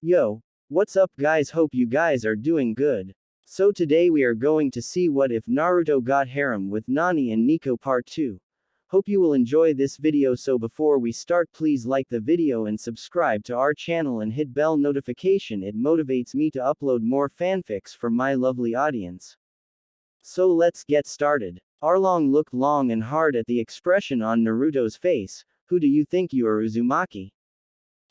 Yo, what's up guys, hope you guys are doing good. So today we are going to see what if Naruto got harem with Nani and Nico part 2. Hope you will enjoy this video, so before we start please like the video and subscribe to our channel and hit bell notification, it motivates me to upload more fanfics for my lovely audience. So let's get started. Arlong looked long and hard at the expression on Naruto's face. Who do you think you are, Uzumaki?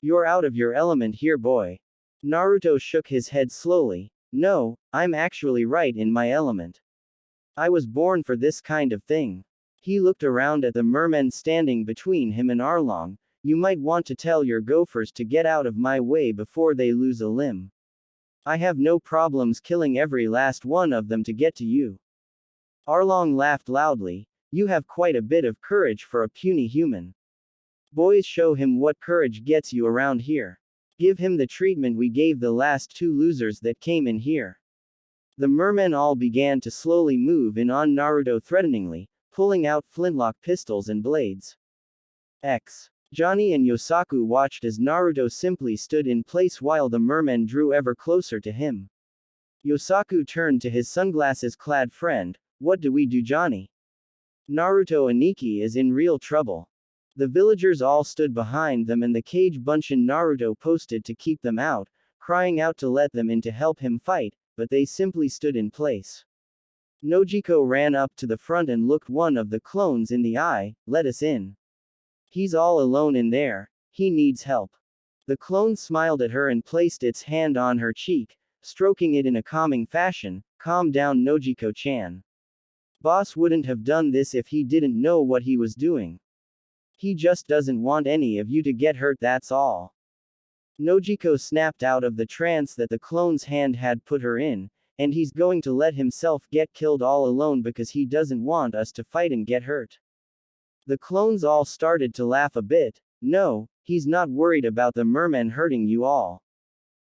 You're out of your element here, boy. Naruto shook his head slowly. No, I'm actually right in my element. I was born for this kind of thing. He looked around at the mermen standing between him and Arlong. You might want to tell your gophers to get out of my way before they lose a limb. I have no problems killing every last one of them to get to you. Arlong laughed loudly. You have quite a bit of courage for a puny human. Boys, show him what courage gets you around here. Give him the treatment we gave the last two losers that came in here. The mermen all began to slowly move in on Naruto threateningly, pulling out flintlock pistols and blades. Johnny and Yosaku watched as Naruto simply stood in place while the mermen drew ever closer to him. Yosaku turned to his sunglasses-clad friend. What do we do, Johnny? Naruto Aniki is in real trouble. The villagers all stood behind them and the cage bunshin Naruto posted to keep them out, crying out to let them in to help him fight, but they simply stood in place. Nojiko ran up to the front and looked one of the clones in the eye. Let us in. He's all alone in there. He needs help. The clone smiled at her and placed its hand on her cheek, stroking it in a calming fashion. Calm down, Nojiko-chan. Boss wouldn't have done this if he didn't know what he was doing. He just doesn't want any of you to get hurt, that's all. Nojiko snapped out of the trance that the clone's hand had put her in, and he's going to let himself get killed all alone because he doesn't want us to fight and get hurt. The clones all started to laugh a bit. No, he's not worried about the mermen hurting you all.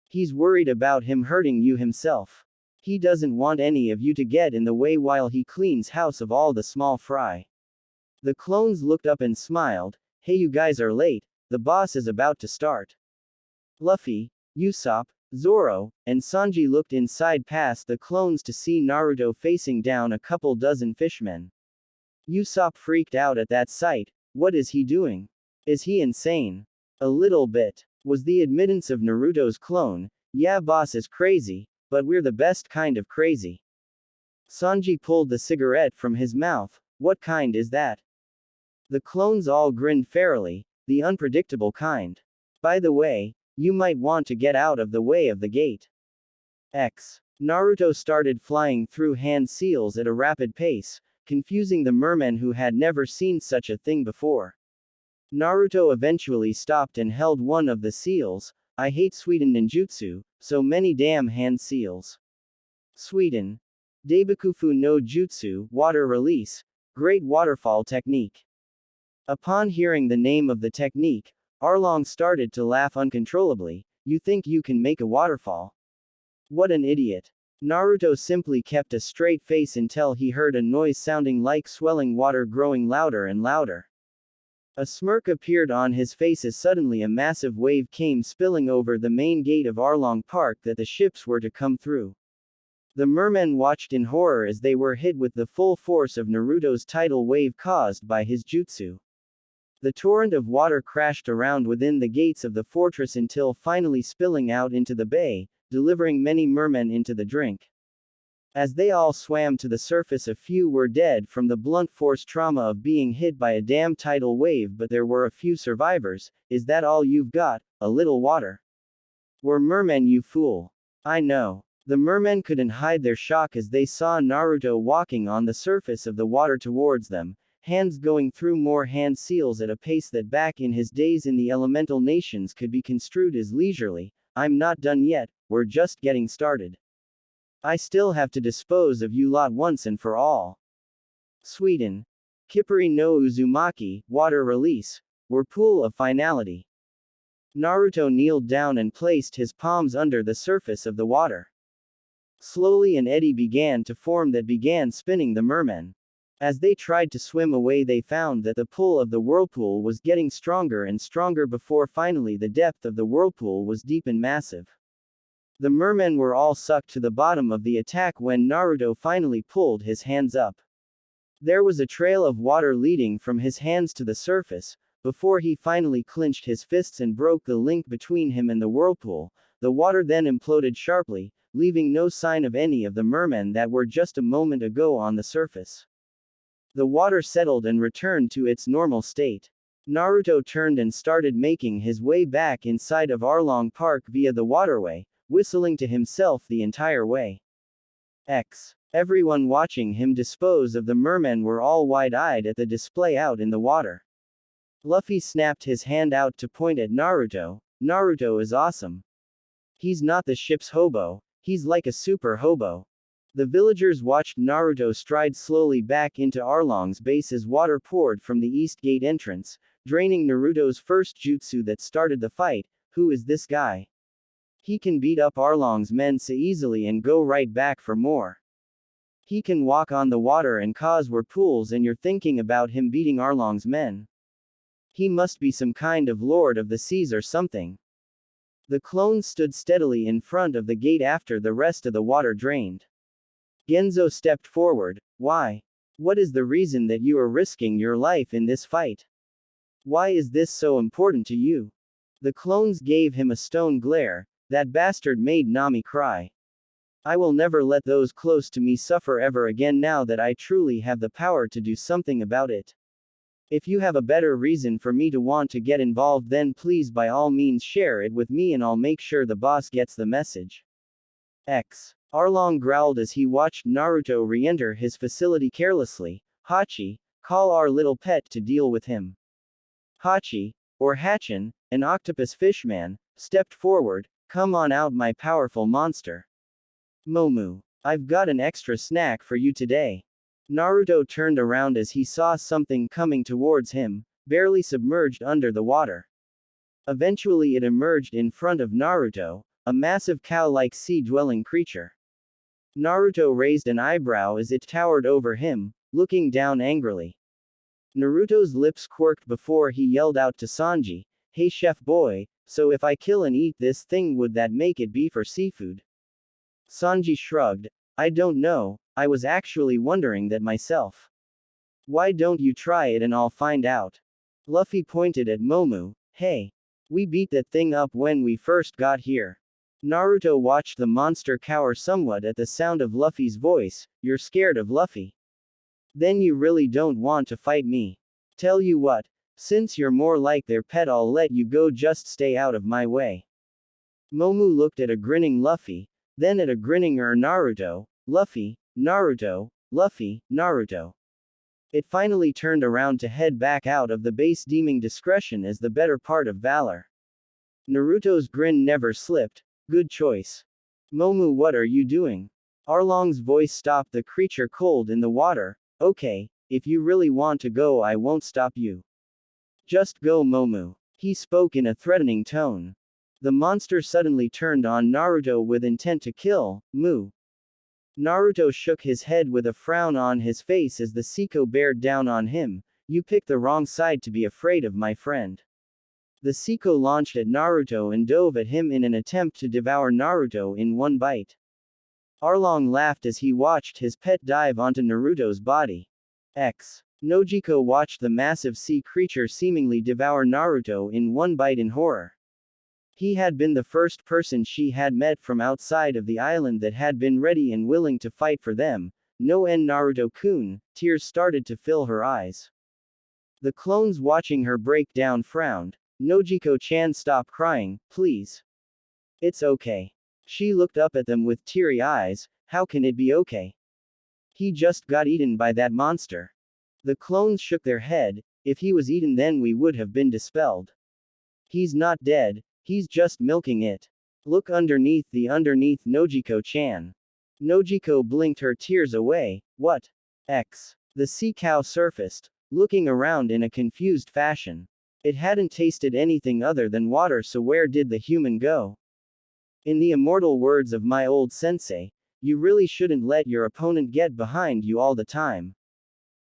He's worried about him hurting you himself. He doesn't want any of you to get in the way while he cleans house of all the small fry. The clones looked up and smiled. Hey, you guys are late, the boss is about to start. Luffy, Usopp, Zoro, and Sanji looked inside past the clones to see Naruto facing down a couple dozen fishmen. Usopp freaked out at that sight. What is he doing? Is he insane? A little bit, was the admittance of Naruto's clone. Yeah, boss is crazy, but we're the best kind of crazy. Sanji pulled the cigarette from his mouth. What kind is that? The clones all grinned fairly, the unpredictable kind. By the way, you might want to get out of the way of the gate. Naruto started flying through hand seals at a rapid pace, confusing the mermen who had never seen such a thing before. Naruto eventually stopped and held one of the seals. I hate Sweden ninjutsu, so many damn hand seals. Sweden. Daibakufu no Jutsu, water release, great waterfall technique. Upon hearing the name of the technique, Arlong started to laugh uncontrollably. You think you can make a waterfall? What an idiot. Naruto simply kept a straight face until he heard a noise sounding like swelling water growing louder and louder. A smirk appeared on his face as suddenly a massive wave came spilling over the main gate of Arlong Park that the ships were to come through. The mermen watched in horror as they were hit with the full force of Naruto's tidal wave caused by his jutsu. The torrent of water crashed around within the gates of the fortress until finally spilling out into the bay, delivering many mermen into the drink. As they all swam to the surface, a few were dead from the blunt force trauma of being hit by a damn tidal wave, but there were a few survivors. Is that all you've got? A little water? We're mermen, you fool. I know. The mermen couldn't hide their shock as they saw Naruto walking on the surface of the water towards them, hands going through more hand seals at a pace that back in his days in the elemental nations could be construed as leisurely. I'm not done yet, we're just getting started. I still have to dispose of you lot once and for all. Sweden. Kippuri no Uzumaki, water release, whirlpool of finality. Naruto kneeled down and placed his palms under the surface of the water. Slowly an eddy began to form that began spinning the mermen. As they tried to swim away, they found that the pull of the whirlpool was getting stronger and stronger before finally the depth of the whirlpool was deep and massive. The mermen were all sucked to the bottom of the attack when Naruto finally pulled his hands up. There was a trail of water leading from his hands to the surface. Before he finally clenched his fists and broke the link between him and the whirlpool, the water then imploded sharply, leaving no sign of any of the mermen that were just a moment ago on the surface. The water settled and returned to its normal state. Naruto turned and started making his way back inside of Arlong Park via the waterway, whistling to himself the entire way. Everyone watching him dispose of the mermen were all wide-eyed at the display out in the water. Luffy snapped his hand out to point at Naruto. Naruto is awesome. He's not the ship's hobo, he's like a super hobo. The villagers watched Naruto stride slowly back into Arlong's base as water poured from the east gate entrance, draining Naruto's first jutsu that started the fight. Who is this guy? He can beat up Arlong's men so easily and go right back for more. He can walk on the water and cause whirlpools, and you're thinking about him beating Arlong's men. He must be some kind of lord of the seas or something. The clones stood steadily in front of the gate after the rest of the water drained. Genzo stepped forward. Why? What is the reason that you are risking your life in this fight? Why is this so important to you? The clones gave him a stone glare. That bastard made Nami cry. I will never let those close to me suffer ever again now that I truly have the power to do something about it. If you have a better reason for me to want to get involved, then please by all means share it with me and I'll make sure the boss gets the message. Arlong growled as he watched Naruto re-enter his facility carelessly. Hachi, call our little pet to deal with him. Hachi, or Hachin, an octopus fishman, stepped forward. Come on out, my powerful monster. Momu, I've got an extra snack for you today. Naruto turned around as he saw something coming towards him, barely submerged under the water. Eventually it emerged in front of Naruto, a massive cow-like sea-dwelling creature. Naruto raised an eyebrow as it towered over him, looking down angrily. Naruto's lips quirked before he yelled out to Sanji, "Hey chef boy, so if I kill and eat this thing, would that make it beef or seafood?" Sanji shrugged. I don't know, I was actually wondering that myself. Why don't you try it and I'll find out? Luffy pointed at Momu. Hey. We beat that thing up when we first got here. Naruto watched the monster cower somewhat at the sound of Luffy's voice. You're scared of Luffy? Then you really don't want to fight me. Tell you what, since you're more like their pet, I'll let you go, just stay out of my way. Momu looked at a grinning Luffy, then at a grinning Naruto. Luffy, Naruto, Luffy, Naruto. It finally turned around to head back out of the base, deeming discretion as the better part of valor. Naruto's grin never slipped. Good choice. Momu, what are you doing? Arlong's voice stopped the creature cold in the water. Okay, if you really want to go, I won't stop you. Just go, Momu. He spoke in a threatening tone. The monster suddenly turned on Naruto with intent to kill. Moo. Naruto shook his head with a frown on his face as the Seiko bared down on him. You picked the wrong side to be afraid of, my friend. The Seiko launched at Naruto and dove at him in an attempt to devour Naruto in one bite. Arlong laughed as he watched his pet dive onto Naruto's body. Nojiko watched the massive sea creature seemingly devour Naruto in one bite in horror. He had been the first person she had met from outside of the island that had been ready and willing to fight for them. No en Naruto-kun, tears started to fill her eyes. The clones watching her break down frowned. Nojiko-chan, stop crying, please. It's okay. She looked up at them with teary eyes. How can it be okay? He just got eaten by that monster. The clones shook their head. If he was eaten, then we would have been dispelled. He's not dead, he's just milking it. Look underneath Nojiko-chan. Nojiko blinked her tears away. What? The sea cow surfaced, looking around in a confused fashion. It hadn't tasted anything other than water, so where did the human go? In the immortal words of my old sensei, you really shouldn't let your opponent get behind you all the time.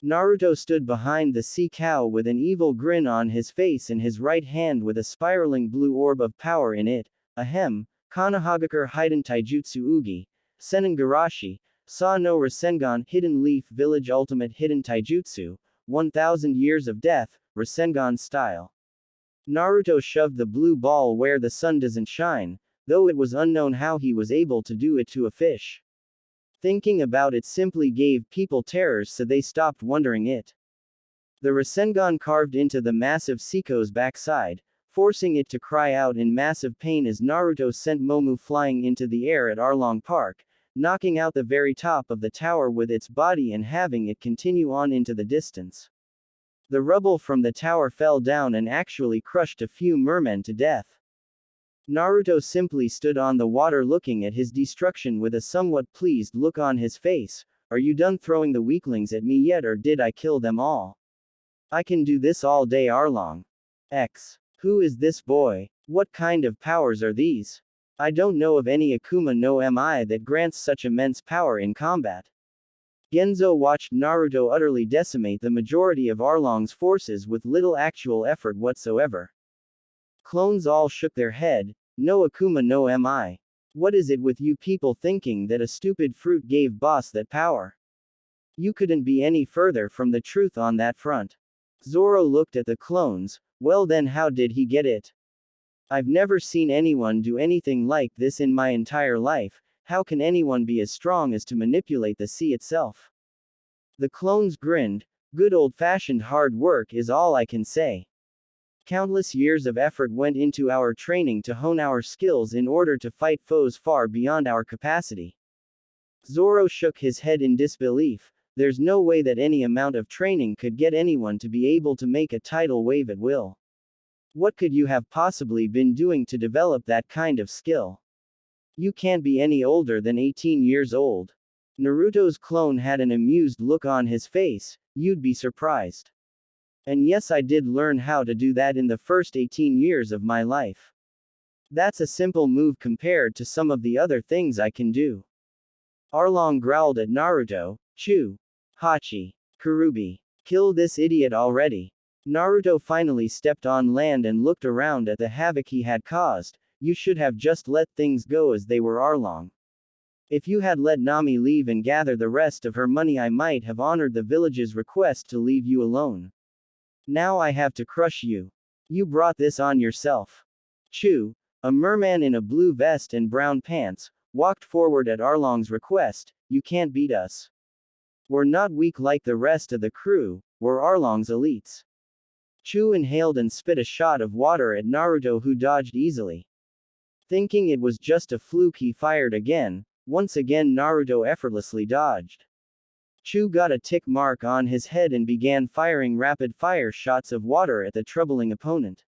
Naruto stood behind the sea cow with an evil grin on his face and his right hand with a spiraling blue orb of power in it. Ahem, Konohagakure Hiden Taijutsu Ugi, Senengarashi, Sa no Rasengan Hidden Leaf Village Ultimate Hidden Taijutsu, 1000 Years of Death, Rasengan style. Naruto shoved the blue ball where the sun doesn't shine, though it was unknown how he was able to do it to a fish. Thinking about it simply gave people terrors, so they stopped wondering it. The Rasengan carved into the massive Seiko's backside, forcing it to cry out in massive pain as Naruto sent Momu flying into the air at Arlong Park, knocking out the very top of the tower with its body and having it continue on into the distance. The rubble from the tower fell down and actually crushed a few mermen to death. Naruto simply stood on the water looking at his destruction with a somewhat pleased look on his face. Are you done throwing the weaklings at me yet, or did I kill them all? I can do this all day, Arlong. X. Who is this boy? What kind of powers are these? I don't know of any Akuma no Mi that grants such immense power in combat. Genzo watched Naruto utterly decimate the majority of Arlong's forces with little actual effort whatsoever. Clones all shook their head. No Akuma no Mi. What is it with you people thinking that a stupid fruit gave boss that power? You couldn't be any further from the truth on that front. Zoro looked at the clones. Well then, how did he get it? I've never seen anyone do anything like this in my entire life. How can anyone be as strong as to manipulate the sea itself? The clones grinned. Good old-fashioned hard work is all I can say. Countless years of effort went into our training to hone our skills in order to fight foes far beyond our capacity. Zoro shook his head in disbelief. There's no way that any amount of training could get anyone to be able to make a tidal wave at will. What could you have possibly been doing to develop that kind of skill? You can't be any older than 18 years old. Naruto's clone had an amused look on his face. You'd be surprised. And yes, I did learn how to do that in the first 18 years of my life. That's a simple move compared to some of the other things I can do. Arlong growled at Naruto. Chew. Hachi. Kurubi. Kill this idiot already. Naruto finally stepped on land and looked around at the havoc he had caused. You should have just let things go as they were, Arlong. If you had let Nami leave and gather the rest of her money, I might have honored the village's request to leave you alone. Now I have to crush you. You brought this on yourself. Chu, a merman in a blue vest and brown pants, walked forward at Arlong's request. You can't beat us. We're not weak like the rest of the crew, we're Arlong's elites. Chu inhaled and spit a shot of water at Naruto, who dodged easily. Thinking it was just a fluke, he fired again. Once again Naruto effortlessly dodged. Chu got a tick mark on his head and began firing rapid-fire shots of water at the troubling opponent.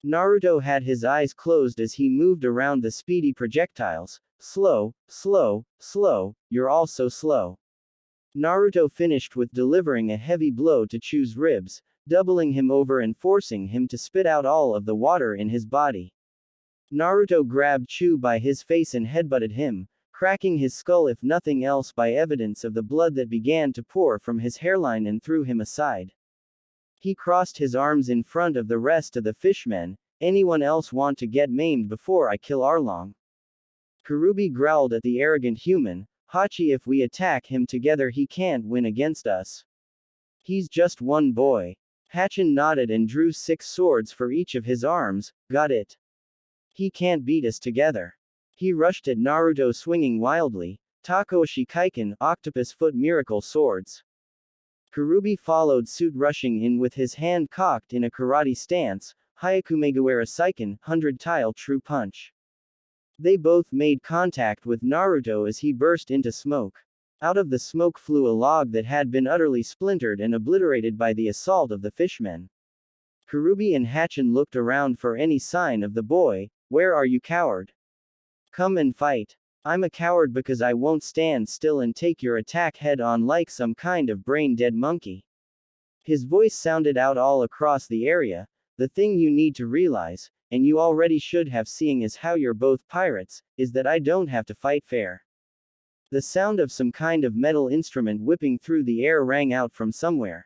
Naruto had his eyes closed as he moved around the speedy projectiles. Slow, slow, slow, you're all so slow. Naruto finished with delivering a heavy blow to Chu's ribs, doubling him over and forcing him to spit out all of the water in his body. Naruto grabbed Chu by his face and headbutted him, cracking his skull if nothing else by evidence of the blood that began to pour from his hairline, and threw him aside. He crossed his arms in front of the rest of the fishmen. Anyone else want to get maimed before I kill Arlong? Kurubi growled at the arrogant human. Hachi, if we attack him together he can't win against us. He's just one boy. Hachin nodded and drew 6 swords for each of his arms. Got it. He can't beat us together. He rushed at Naruto swinging wildly. Takoshi Kaiken, octopus foot miracle swords. Kurubi followed suit, rushing in with his hand cocked in a karate stance. Hyakumegawara Seiken, 100 tile true punch. They both made contact with Naruto as he burst into smoke. Out of the smoke flew a log that had been utterly splintered and obliterated by the assault of the fishmen. Kurubi and Hachin looked around for any sign of the boy. Where are you, coward? Come and fight. I'm a coward because I won't stand still and take your attack head on like some kind of brain-dead monkey. His voice sounded out all across the area. The thing you need to realize, and you already should have, seeing as how you're both pirates, is that I don't have to fight fair. The sound of some kind of metal instrument whipping through the air rang out from somewhere.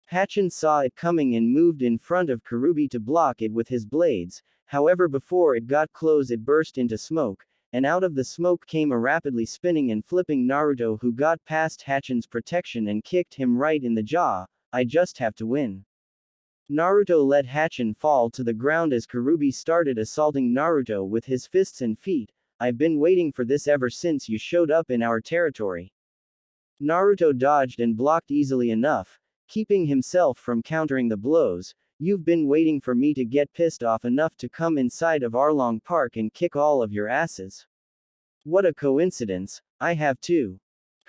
Hatchin saw it coming and moved in front of Karubi to block it with his blades, however before it got close it burst into smoke, and out of the smoke came a rapidly spinning and flipping Naruto who got past Hatchin's protection and kicked him right in the jaw. I just have to win. Naruto let Hatchin fall to the ground as Karubi started assaulting Naruto with his fists and feet. I've been waiting for this ever since you showed up in our territory. Naruto dodged and blocked easily enough, keeping himself from countering the blows. You've been waiting for me to get pissed off enough to come inside of Arlong Park and kick all of your asses. What a coincidence, I have too.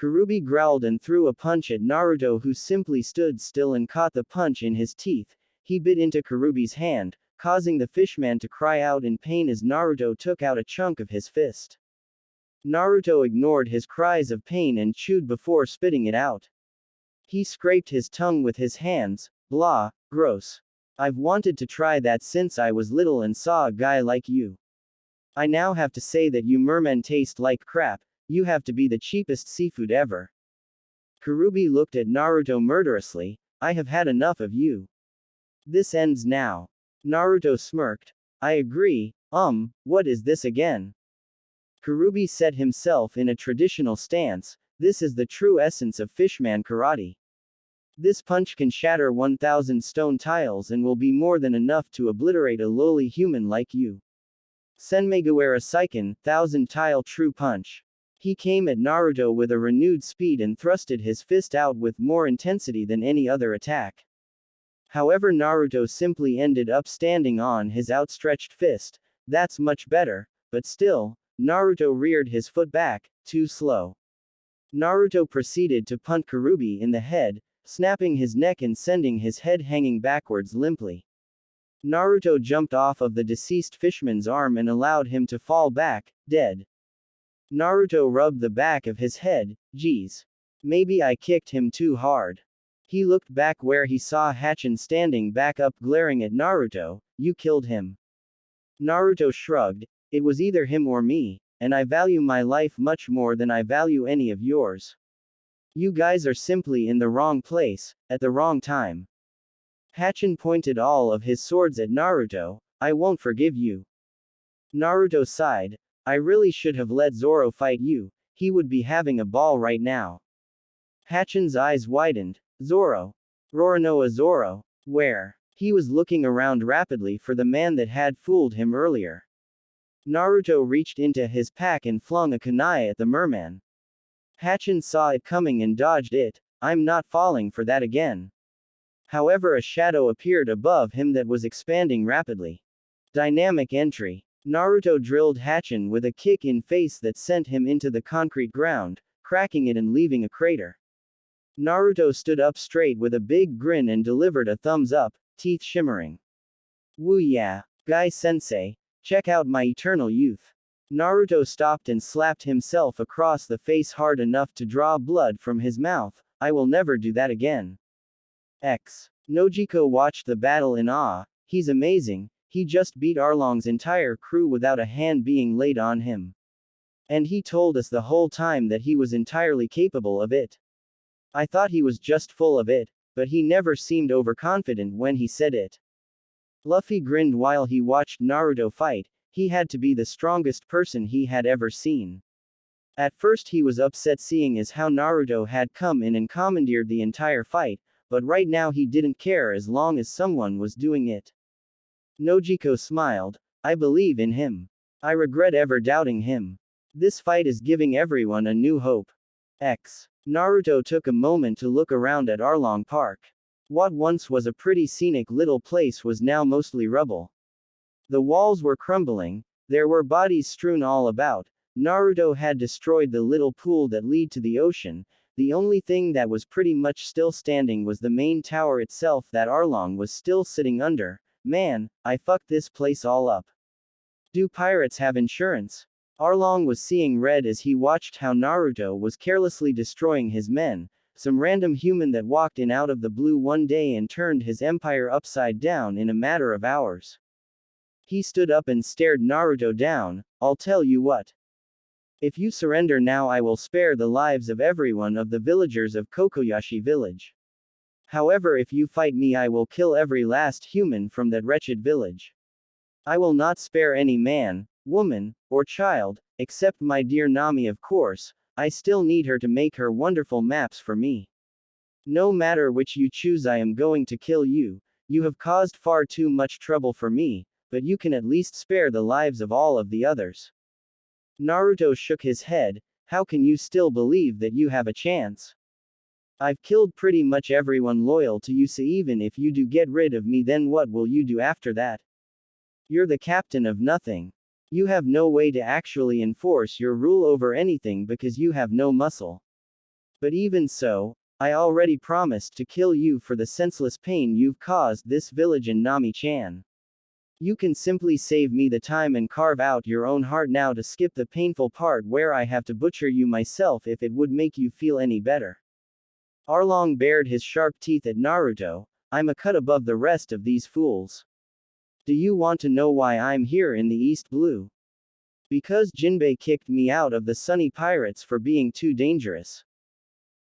Karubi growled and threw a punch at Naruto who simply stood still and caught the punch in his teeth. He bit into Karubi's hand, causing the fishman to cry out in pain as Naruto took out a chunk of his fist. Naruto ignored his cries of pain and chewed before spitting it out. He scraped his tongue with his hands. Blah, gross. I've wanted to try that since I was little and saw a guy like you. I now have to say that you mermen taste like crap, you have to be the cheapest seafood ever. Karubi looked at Naruto murderously. I have had enough of you. This ends now. Naruto smirked. I agree, what is this again? Karubi set himself in a traditional stance. This is the true essence of fishman karate. This punch can shatter 1,000 stone tiles and will be more than enough to obliterate a lowly human like you. Senmegawara Seiken, 1,000-tile true punch. He came at Naruto with a renewed speed and thrusted his fist out with more intensity than any other attack. However, Naruto simply ended up standing on his outstretched fist. That's much better, but still, Naruto reared his foot back, too slow. Naruto proceeded to punt Karubi in the head, snapping his neck and sending his head hanging backwards limply. Naruto jumped off of the deceased fishman's arm and allowed him to fall back, dead. Naruto rubbed the back of his head. Geez. Maybe I kicked him too hard. He looked back where he saw Hatchin standing back up glaring at Naruto. You killed him. Naruto shrugged. It was either him or me, and I value my life much more than I value any of yours. You guys are simply in the wrong place, at the wrong time. Hatchin pointed all of his swords at Naruto. I won't forgive you. Naruto sighed. I really should have let Zoro fight you, he would be having a ball right now. Hatchin's eyes widened. Zoro. Roronoa Zoro. Where? He was looking around rapidly for the man that had fooled him earlier. Naruto reached into his pack and flung a kunai at the merman. Hatchin saw it coming and dodged it. I'm not falling for that again. However, a shadow appeared above him that was expanding rapidly. Dynamic entry. Naruto drilled Hatchin with a kick in face that sent him into the concrete ground, cracking it and leaving a crater. Naruto stood up straight with a big grin and delivered a thumbs up, teeth shimmering. Woo yeah, Guy Sensei, check out my eternal youth. Naruto stopped and slapped himself across the face hard enough to draw blood from his mouth. I will never do that again. Nojiko watched the battle in awe. He's amazing, he just beat Arlong's entire crew without a hand being laid on him. And he told us the whole time that he was entirely capable of it. I thought he was just full of it, but he never seemed overconfident when he said it. Luffy grinned while he watched Naruto fight. He had to be the strongest person he had ever seen. At first he was upset seeing as how Naruto had come in and commandeered the entire fight, but right now he didn't care as long as someone was doing it. Nojiko smiled. I believe in him. I regret ever doubting him. This fight is giving everyone a new hope. Naruto took a moment to look around at Arlong Park. What once was a pretty scenic little place was now mostly rubble. The walls were crumbling, there were bodies strewn all about. Naruto had destroyed the little pool that led to the ocean. The only thing that was pretty much still standing was the main tower itself that Arlong was still sitting under. Man, I fucked this place all up. Do pirates have insurance? Arlong was seeing red as he watched how Naruto was carelessly destroying his men, some random human that walked in out of the blue one day and turned his empire upside down in a matter of hours. He stood up and stared Naruto down. I'll tell you what. If you surrender now, I will spare the lives of everyone of the villagers of Kokoyashi village. However, if you fight me, I will kill every last human from that wretched village. I will not spare any man, woman, or child, except my dear Nami, of course. I still need her to make her wonderful maps for me. No matter which you choose, I am going to kill you. You have caused far too much trouble for me, but you can at least spare the lives of all of the others. Naruto shook his head. How can you still believe that you have a chance? I've killed pretty much everyone loyal to you, so even if you do get rid of me, then what will you do after that? You're the captain of nothing. You have no way to actually enforce your rule over anything because you have no muscle. But even so, I already promised to kill you for the senseless pain you've caused this village and Nami-chan. You can simply save me the time and carve out your own heart now to skip the painful part where I have to butcher you myself if it would make you feel any better. Arlong bared his sharp teeth at Naruto. I'm a cut above the rest of these fools. Do you want to know why I'm here in the East Blue? Because Jinbei kicked me out of the Sunny Pirates for being too dangerous.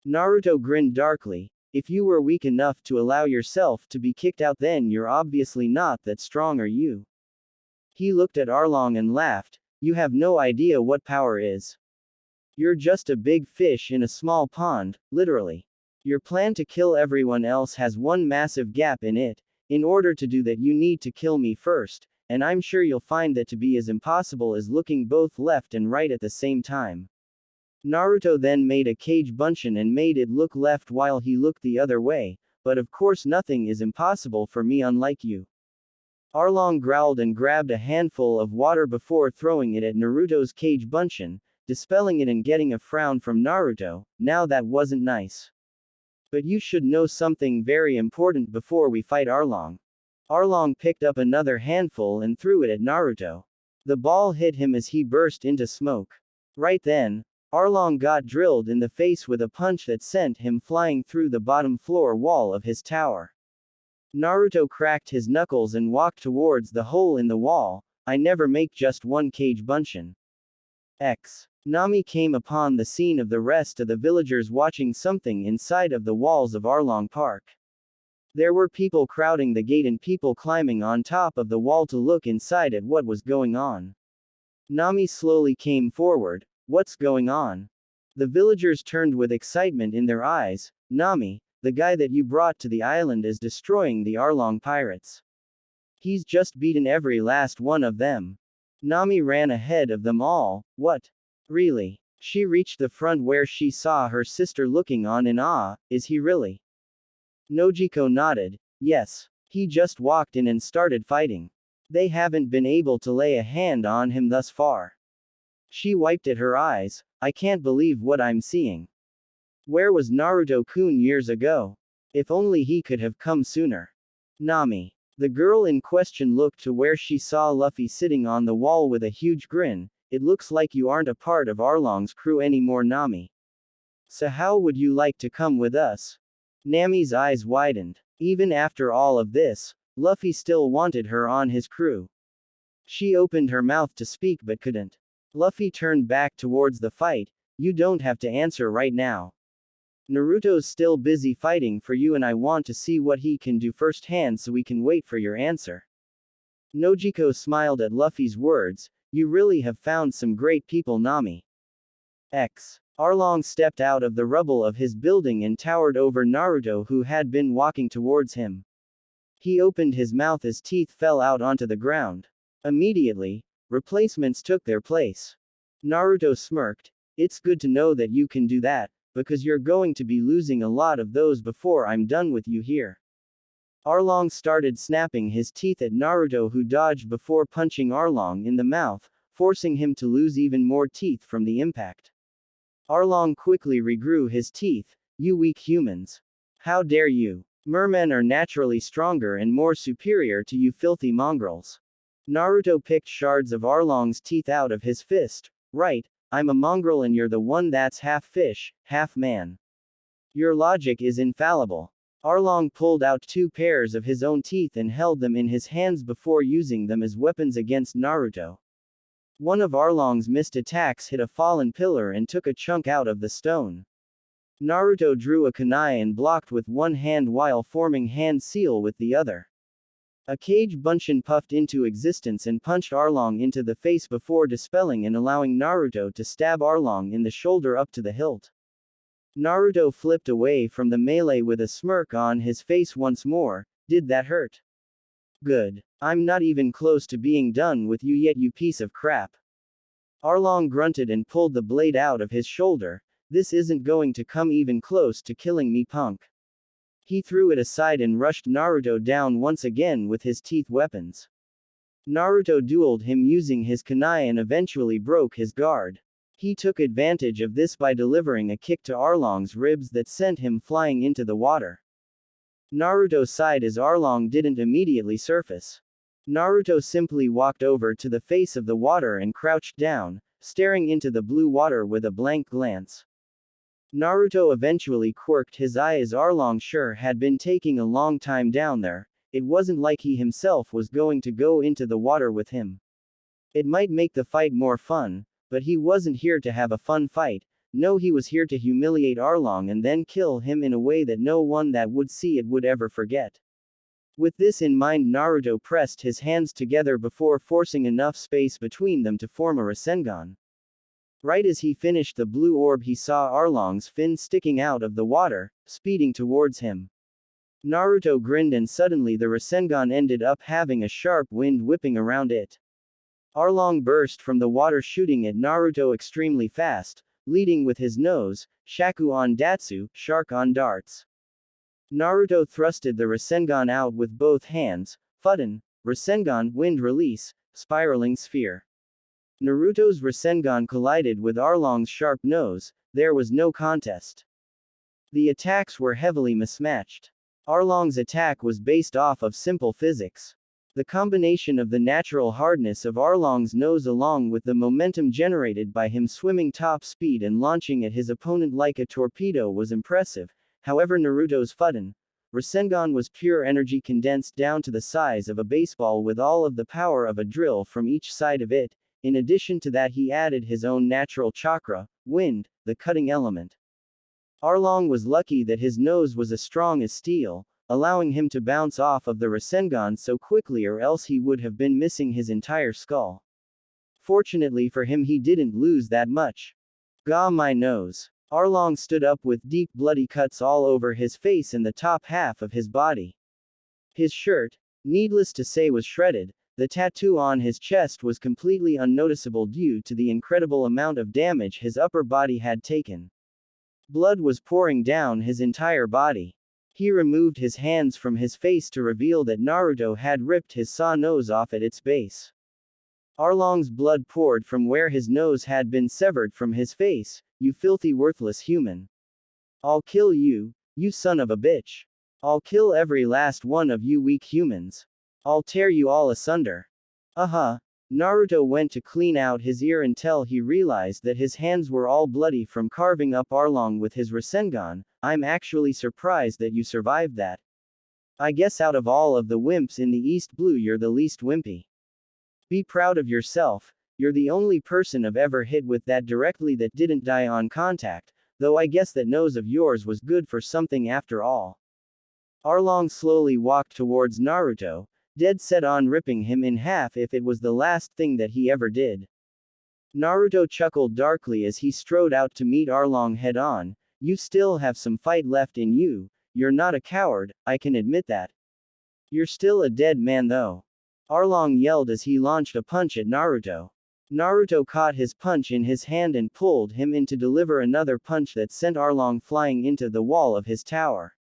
Naruto grinned darkly. If you were weak enough to allow yourself to be kicked out, then you're obviously not that strong, are you? He looked at Arlong and laughed. You have no idea what power is. You're just a big fish in a small pond, literally. Your plan to kill everyone else has one massive gap in it. In order to do that, you need to kill me first, and I'm sure you'll find that to be as impossible as looking both left and right at the same time. Naruto then made a kage bunshin and made it look left while he looked the other way, but of course nothing is impossible for me, unlike you. Arlong growled and grabbed a handful of water before throwing it at Naruto's kage bunshin, dispelling it and getting a frown from Naruto. Now that wasn't nice. But you should know something very important before we fight, Arlong. Arlong picked up another handful and threw it at Naruto. The ball hit him as he burst into smoke. Right then, Arlong got drilled in the face with a punch that sent him flying through the bottom floor wall of his tower. Naruto cracked his knuckles and walked towards the hole in the wall. I never make just one kage bunshin. Nami came upon the scene of the rest of the villagers watching something inside of the walls of Arlong Park. There were people crowding the gate and people climbing on top of the wall to look inside at what was going on. Nami slowly came forward. What's going on? The villagers turned with excitement in their eyes. Nami, the guy that you brought to the island is destroying the Arlong pirates. He's just beaten every last one of them. Nami ran ahead of them all. What? Really? She reached the front where she saw her sister looking on in awe. Is he really? Nojiko nodded. Yes. He just walked in and started fighting. They haven't been able to lay a hand on him thus far. She wiped at her eyes. I can't believe what I'm seeing. Where was Naruto-kun years ago? If only he could have come sooner. Nami. The girl in question looked to where she saw Luffy sitting on the wall with a huge grin. It looks like you aren't a part of Arlong's crew anymore, Nami. So how would you like to come with us? Nami's eyes widened. Even after all of this, Luffy still wanted her on his crew. She opened her mouth to speak but couldn't. Luffy turned back towards the fight. You don't have to answer right now. Naruto's still busy fighting for you and I want to see what he can do firsthand, so we can wait for your answer. Nojiko smiled at Luffy's words. You really have found some great people, Nami. Arlong stepped out of the rubble of his building and towered over Naruto, who had been walking towards him. He opened his mouth as teeth fell out onto the ground. Immediately, replacements took their place. Naruto smirked. It's good to know that you can do that, because you're going to be losing a lot of those before I'm done with you here. Arlong started snapping his teeth at Naruto, who dodged before punching Arlong in the mouth, forcing him to lose even more teeth from the impact. Arlong quickly regrew his teeth. You weak humans. How dare you? Mermen are naturally stronger and more superior to you filthy mongrels. Naruto picked shards of Arlong's teeth out of his fist. Right, I'm a mongrel and you're the one that's half fish, half man. Your logic is infallible. Arlong pulled out 2 pairs of his own teeth and held them in his hands before using them as weapons against Naruto. One of Arlong's missed attacks hit a fallen pillar and took a chunk out of the stone. Naruto drew a kunai and blocked with one hand while forming hand seal with the other. A cage bunshin puffed into existence and punched Arlong into the face before dispelling and allowing Naruto to stab Arlong in the shoulder up to the hilt. Naruto flipped away from the melee with a smirk on his face once more. Did that hurt? Good. I'm not even close to being done with you yet, you piece of crap. Arlong grunted and pulled the blade out of his shoulder. This isn't going to come even close to killing me, punk. He threw it aside and rushed Naruto down once again with his teeth weapons. Naruto dueled him using his kunai and eventually broke his guard. He took advantage of this by delivering a kick to Arlong's ribs that sent him flying into the water. Naruto sighed as Arlong didn't immediately surface. Naruto simply walked over to the face of the water and crouched down, staring into the blue water with a blank glance. Naruto eventually quirked his eye as Arlong sure had been taking a long time down there. It wasn't like he himself was going to go into the water with him. It might make the fight more fun, but he wasn't here to have a fun fight. No, he was here to humiliate Arlong and then kill him in a way that no one that would see it would ever forget. With this in mind, Naruto pressed his hands together before forcing enough space between them to form a Rasengan. Right as he finished the blue orb, he saw Arlong's fin sticking out of the water, speeding towards him. Naruto grinned and suddenly the Rasengan ended up having a sharp wind whipping around it. Arlong burst from the water shooting at Naruto extremely fast, leading with his nose, Shaku on Datsu, shark on darts. Naruto thrusted the Rasengan out with both hands, Fudden, Rasengan, wind release, spiraling sphere. Naruto's Rasengan collided with Arlong's sharp nose. There was no contest. The attacks were heavily mismatched. Arlong's attack was based off of simple physics. The combination of the natural hardness of Arlong's nose along with the momentum generated by him swimming top speed and launching at his opponent like a torpedo was impressive. However, Naruto's Fudden Rasengan was pure energy condensed down to the size of a baseball with all of the power of a drill from each side of it. In addition to that, he added his own natural chakra, wind, the cutting element. Arlong was lucky that his nose was as strong as steel, allowing him to bounce off of the Rasengan so quickly, or else he would have been missing his entire skull. Fortunately for him, he didn't lose that much. Gah, my nose. Arlong stood up with deep bloody cuts all over his face and the top half of his body. His shirt, needless to say, was shredded. The tattoo on his chest was completely unnoticeable due to the incredible amount of damage his upper body had taken. Blood was pouring down his entire body. He removed his hands from his face to reveal that Naruto had ripped his saw nose off at its base. Arlong's blood poured from where his nose had been severed from his face. You filthy worthless human. I'll kill you, you son of a bitch. I'll kill every last one of you weak humans. I'll tear you all asunder. Naruto went to clean out his ear until he realized that his hands were all bloody from carving up Arlong with his Rasengan. I'm actually surprised that you survived that. I guess out of all of the wimps in the East Blue, you're the least wimpy. Be proud of yourself. You're the only person I've ever hit with that directly that didn't die on contact, though I guess that nose of yours was good for something after all. Arlong slowly walked towards Naruto, dead set on ripping him in half if it was the last thing that he ever did. Naruto chuckled darkly as he strode out to meet Arlong head on. You still have some fight left in you. You're not a coward, I can admit that. You're still a dead man though. Arlong yelled as he launched a punch at Naruto. Naruto caught his punch in his hand and pulled him in to deliver another punch that sent Arlong flying into the wall of his tower.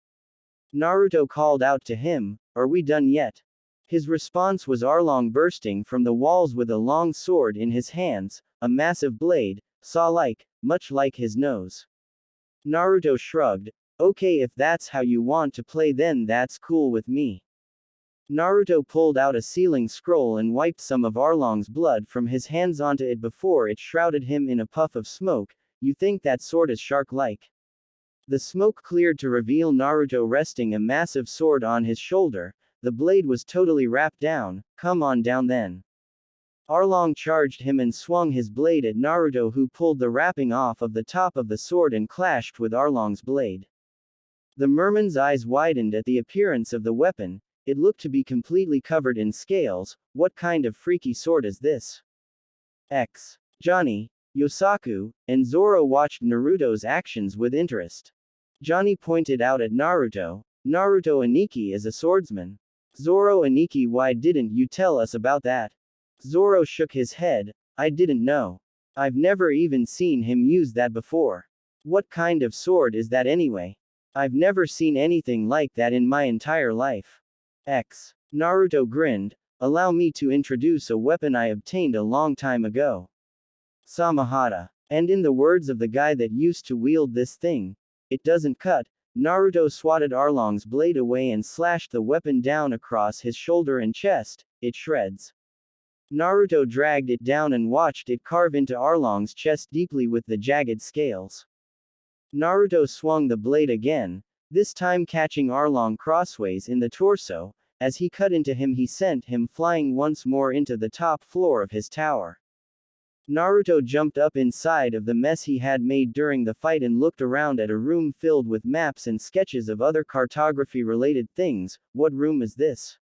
Naruto called out to him, "Are we done yet?" His response was Arlong bursting from the walls with a long sword in his hands, a massive blade, saw-like, much like his nose. Naruto shrugged. Okay, if that's how you want to play, then that's cool with me. Naruto pulled out a sealing scroll and wiped some of Arlong's blood from his hands onto it before it shrouded him in a puff of smoke. You think that sword is shark-like? The smoke cleared to reveal Naruto resting a massive sword on his shoulder. The blade was totally wrapped down. Come on down then. Arlong charged him and swung his blade at Naruto, who pulled the wrapping off of the top of the sword and clashed with Arlong's blade. The merman's eyes widened at the appearance of the weapon. It looked to be completely covered in scales. What kind of freaky sword is this? Johnny, Yosaku, and Zoro watched Naruto's actions with interest. Johnny pointed out at Naruto, "Naruto Aniki is a swordsman." Zoro: "Aniki, why didn't you tell us about that?" Zoro shook his head, "I didn't know. I've never even seen him use that before. What kind of sword is that anyway? I've never seen anything like that in my entire life." Naruto grinned, "Allow me to introduce a weapon I obtained a long time ago. Samahata. And in the words of the guy that used to wield this thing, it doesn't cut." Naruto swatted Arlong's blade away and slashed the weapon down across his shoulder and chest. "It shreds." Naruto dragged it down and watched it carve into Arlong's chest deeply with the jagged scales. Naruto swung the blade again, this time catching Arlong crossways in the torso. As he cut into him, he sent him flying once more into the top floor of his tower. Naruto jumped up inside of the mess he had made during the fight and looked around at a room filled with maps and sketches of other cartography-related things. What room is this?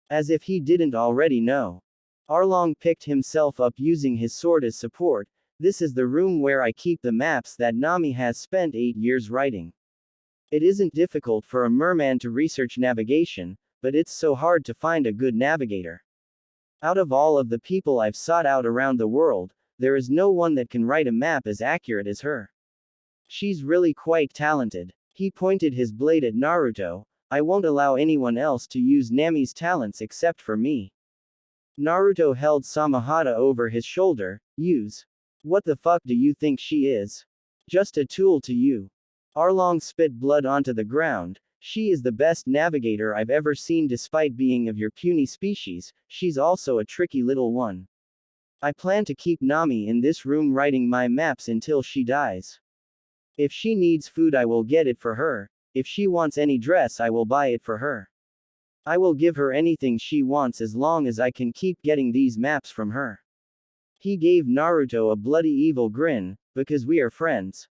As if he didn't already know. Arlong picked himself up using his sword as support. "This is the room where I keep the maps that Nami has spent 8 years writing. It isn't difficult for a merman to research navigation, but it's so hard to find a good navigator. Out of all of the people I've sought out around the world, there is no one that can write a map as accurate as her. She's really quite talented." He pointed his blade at Naruto. "I won't allow anyone else to use Nami's talents except for me." Naruto held Samahata over his shoulder. "Use. What the fuck do you think she is? Just a tool to you." Arlong spit blood onto the ground. "She is the best navigator I've ever seen. Despite being of your puny species, she's also a tricky little one. I plan to keep Nami in this room writing my maps until she dies. If she needs food, I will get it for her. If she wants any dress, I will buy it for her. I will give her anything she wants as long as I can keep getting these maps from her." He gave Naruto a bloody evil grin, "Because we are friends."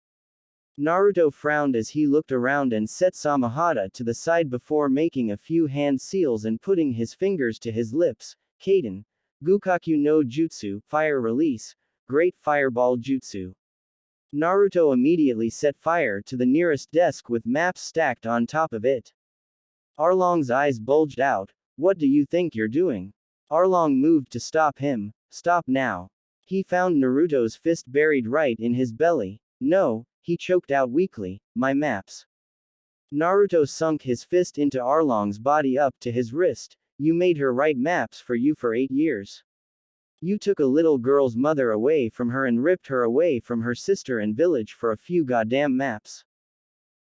Naruto frowned as he looked around and set Samahata to the side before making a few hand seals and putting his fingers to his lips. "Kaden. Gukaku no Jutsu, Fire Release. Great Fireball Jutsu." Naruto immediately set fire to the nearest desk with maps stacked on top of it. Arlong's eyes bulged out. "What do you think you're doing?" Arlong moved to stop him. "Stop now." He found Naruto's fist buried right in his belly. "No," he choked out weakly, "my maps." Naruto sunk his fist into Arlong's body up to his wrist. "You made her write maps for you for 8 years. You took a little girl's mother away from her and ripped her away from her sister and village for a few goddamn maps."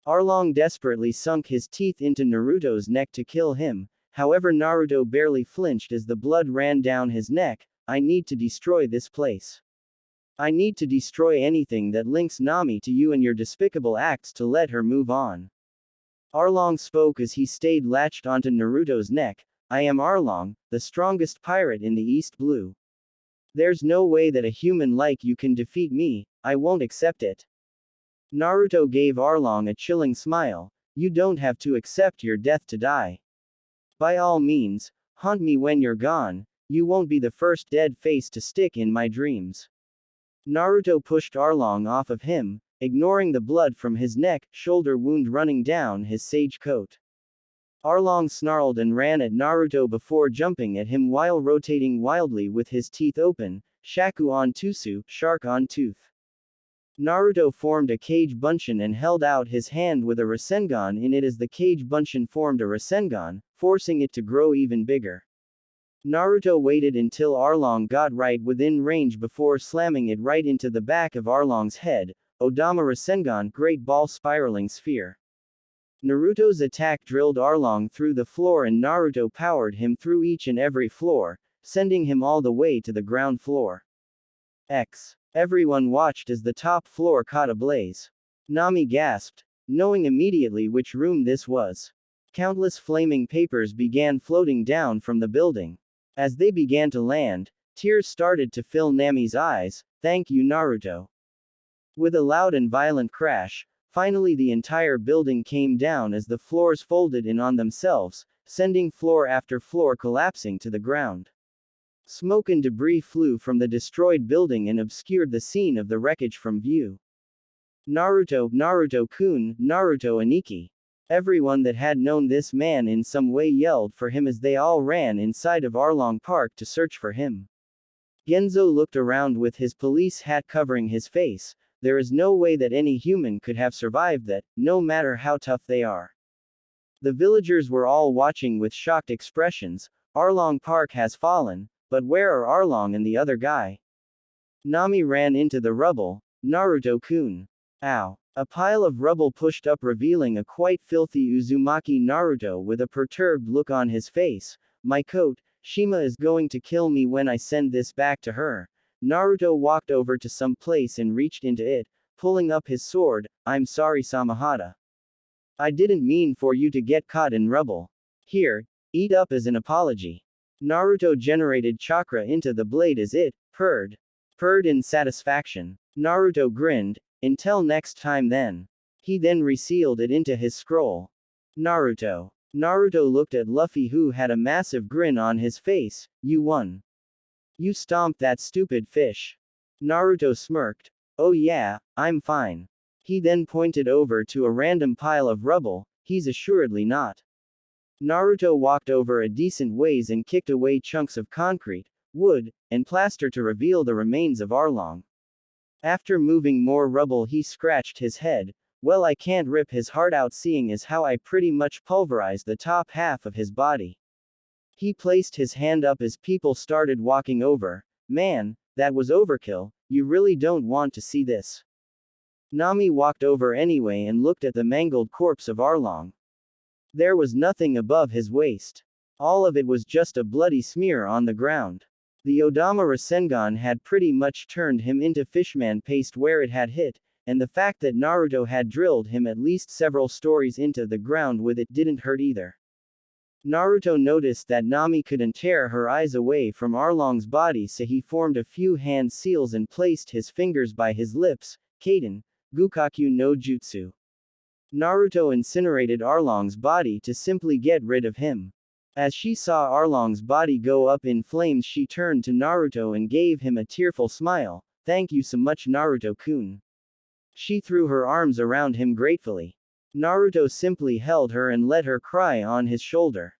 Arlong desperately sunk his teeth into Naruto's neck to kill him. However, Naruto barely flinched as the blood ran down his neck. "I need to destroy this place. I need to destroy anything that links Nami to you and your despicable acts to let her move on." Arlong spoke as he stayed latched onto Naruto's neck. "I am Arlong, the strongest pirate in the East Blue. There's no way that a human like you can defeat me. I won't accept it." Naruto gave Arlong a chilling smile. "You don't have to accept your death to die. By all means, haunt me when you're gone. You won't be the first dead face to stick in my dreams." Naruto pushed Arlong off of him, ignoring the blood from his neck, shoulder wound running down his sage coat. Arlong snarled and ran at Naruto before jumping at him while rotating wildly with his teeth open. "Shaku on Tusu, shark on tooth." Naruto formed a Kage Bunshin and held out his hand with a Rasengan in it as the Kage Bunshin formed a Rasengan, forcing it to grow even bigger. Naruto waited until Arlong got right within range before slamming it right into the back of Arlong's head. Odama Rasengan, Great Ball Spiraling Sphere. Naruto's attack drilled Arlong through the floor and Naruto powered him through each and every floor, sending him all the way to the ground floor. Everyone watched as the top floor caught ablaze. Nami gasped, knowing immediately which room this was. Countless flaming papers began floating down from the building. As they began to land, Tears started to fill Nami's eyes. Thank you, Naruto. With a loud and violent crash, finally the entire building came down as the floors folded in on themselves, sending floor after floor collapsing to the ground. Smoke and debris flew from the destroyed building and obscured the scene of the wreckage from view. Naruto, Naruto-kun, Naruto Aniki. Everyone that had known this man in some way yelled for him as they all ran inside of Arlong Park to search for him. Genzo looked around with his police hat covering his face. There is no way that any human could have survived that, no matter how tough they are. The villagers were all watching with shocked expressions. Arlong Park has fallen, but where are Arlong and the other guy? Nami ran into the rubble. Naruto-kun. Ow. A pile of rubble pushed up revealing a quite filthy Uzumaki Naruto with a perturbed look on his face. My coat, Shima is going to kill me when I send this back to her. Naruto walked over to some place and reached into it, pulling up his sword. I'm sorry Samahata. I didn't mean for you to get caught in rubble. Here, eat up as an apology. Naruto generated chakra into the blade as it purred in satisfaction. Naruto grinned. Until next time then. He then resealed it into his scroll. Naruto. Naruto looked at Luffy who had a massive grin on his face. You won. You stomped that stupid fish. Naruto smirked. Oh yeah, I'm fine. He then pointed over to a random pile of rubble. He's assuredly not. Naruto walked over a decent ways and kicked away chunks of concrete, wood, and plaster to reveal the remains of Arlong. After moving more rubble he scratched his head. Well, I can't rip his heart out seeing as how I pretty much pulverized the top half of his body. He placed his hand up as people started walking over. Man, that was overkill, you really don't want to see this. Nami walked over anyway and looked at the mangled corpse of Arlong. There was nothing above his waist. All of it was just a bloody smear on the ground. The Odama Rasengan had pretty much turned him into fishman paste where it had hit, and the fact that Naruto had drilled him at least several stories into the ground with it didn't hurt either. Naruto noticed that Nami couldn't tear her eyes away from Arlong's body, so he formed a few hand seals and placed his fingers by his lips. Kaden, Gukaku no Jutsu. Naruto incinerated Arlong's body to simply get rid of him. As she saw Arlong's body go up in flames, she turned to Naruto and gave him a tearful smile. Thank you so much, Naruto-kun. She threw her arms around him gratefully. Naruto simply held her and let her cry on his shoulder.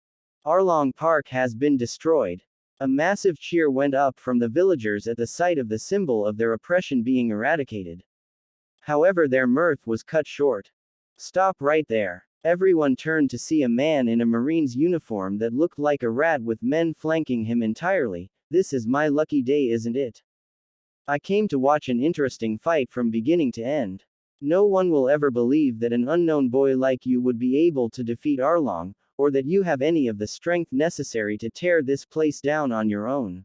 Arlong Park has been destroyed. A massive cheer went up from the villagers at the sight of the symbol of their oppression being eradicated. However, their mirth was cut short. Stop right there. Everyone turned to see a man in a Marine's uniform that looked like a rat with men flanking him entirely. This is my lucky day, isn't it? I came to watch an interesting fight from beginning to end. No one will ever believe that an unknown boy like you would be able to defeat Arlong, or that you have any of the strength necessary to tear this place down on your own.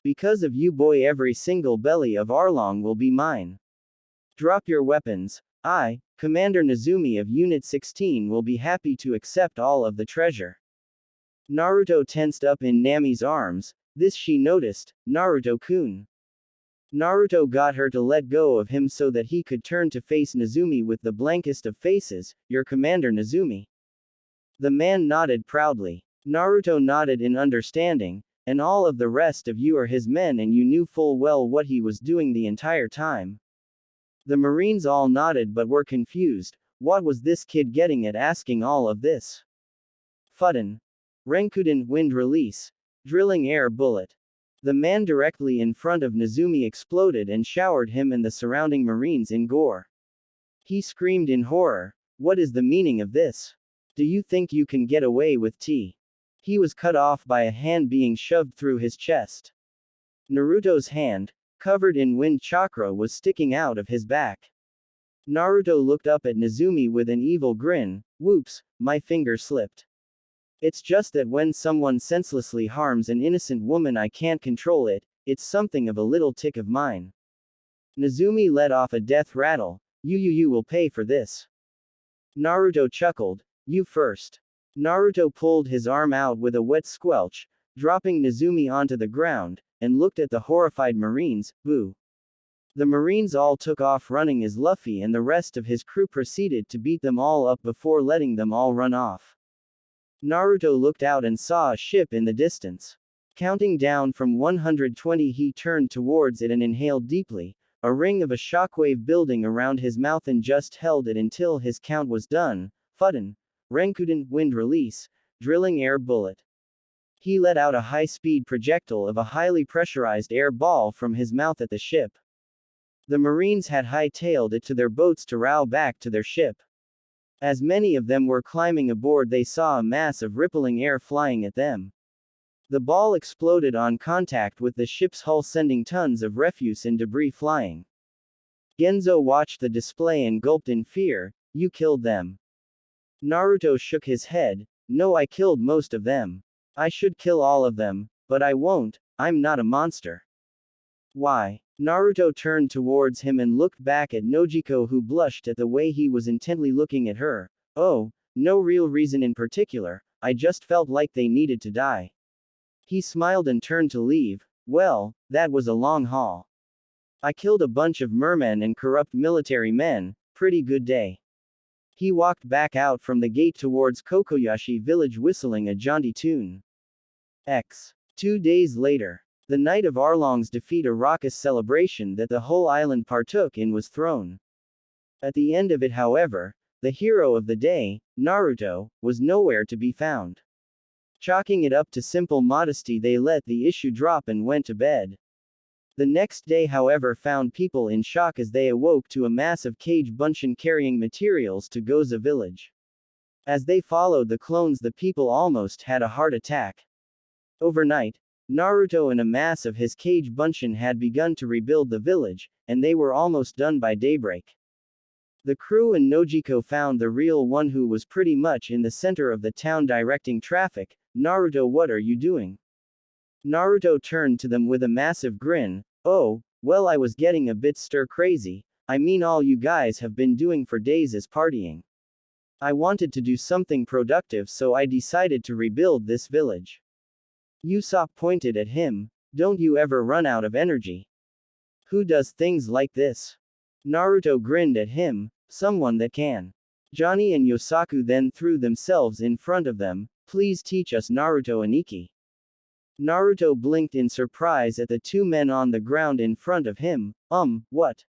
Because of you, boy, every single belly of Arlong will be mine. Drop your weapons. I, Commander Nezumi of Unit 16, will be happy to accept all of the treasure. Naruto tensed up in Nami's arms. This she noticed. Naruto-kun. Naruto got her to let go of him so that he could turn to face Nezumi with the blankest of faces. Your Commander Nezumi. The man nodded proudly. Naruto nodded in understanding. And all of the rest of you are his men, and you knew full well what he was doing the entire time. The Marines all nodded but were confused. What was this kid getting at asking all of this? Fudden. Renkuden, wind release. Drilling air bullet. The man directly in front of Nezumi exploded and showered him and the surrounding Marines in gore. He screamed in horror. What is the meaning of this? Do you think you can get away with tea? He was cut off by a hand being shoved through his chest. Naruto's hand, covered in wind chakra, was sticking out of his back. Naruto looked up at Nezumi with an evil grin. Whoops, my finger slipped. It's just that when someone senselessly harms an innocent woman I can't control it. It's something of a little tick of mine. Nezumi let off a death rattle. You will pay for this. Naruto chuckled. You first. Naruto pulled his arm out with a wet squelch, dropping Nezumi onto the ground. and looked at the horrified Marines. Boo. The Marines all took off running as Luffy and the rest of his crew proceeded to beat them all up before letting them all run off. Naruto looked out and saw a ship in the distance. Counting down from 120, he turned towards it and inhaled deeply, a ring of a shockwave building around his mouth, and just held it until his count was done. Fudden. Renkuden, wind release, drilling air bullet. He let out a high-speed projectile of a highly pressurized air ball from his mouth at the ship. The Marines had hightailed it to their boats to row back to their ship. As many of them were climbing aboard, they saw a mass of rippling air flying at them. The ball exploded on contact with the ship's hull, sending tons of refuse and debris flying. Genzo watched the display and gulped in fear. You killed them. Naruto shook his head. No, I killed most of them. I should kill all of them, but I won't. I'm not a monster. Why? Naruto turned towards him and looked back at Nojiko, who blushed at the way he was intently looking at her. Oh, no real reason in particular, I just felt like they needed to die. He smiled and turned to leave. Well, that was a long haul. I killed a bunch of mermen and corrupt military men, pretty good day. He walked back out from the gate towards Kokoyashi village whistling a jaunty tune. 2 days later. The night of Arlong's defeat, a raucous celebration that the whole island partook in was thrown. At the end of it, however, the hero of the day, Naruto, was nowhere to be found. Chalking it up to simple modesty, they let the issue drop and went to bed. The next day, however, found people in shock as they awoke to a massive cage bunchen carrying materials to Goza village. As they followed the clones, the people almost had a heart attack. Overnight, Naruto and a mass of his cage bunchen had begun to rebuild the village, and they were almost done by daybreak. The crew and Nojiko found the real one, who was pretty much in the center of the town directing traffic. Naruto, what are you doing? Naruto turned to them with a massive grin. Oh, well, I was getting a bit stir crazy. I mean, all you guys have been doing for days is partying. I wanted to do something productive, so I decided to rebuild this village. Usopp pointed at him. Don't you ever run out of energy? Who does things like this? Naruto grinned at him. Someone that can. Johnny and Yosaku then threw themselves in front of them. Please teach us, Naruto and Ikki. Naruto blinked in surprise at the two men on the ground in front of him. What?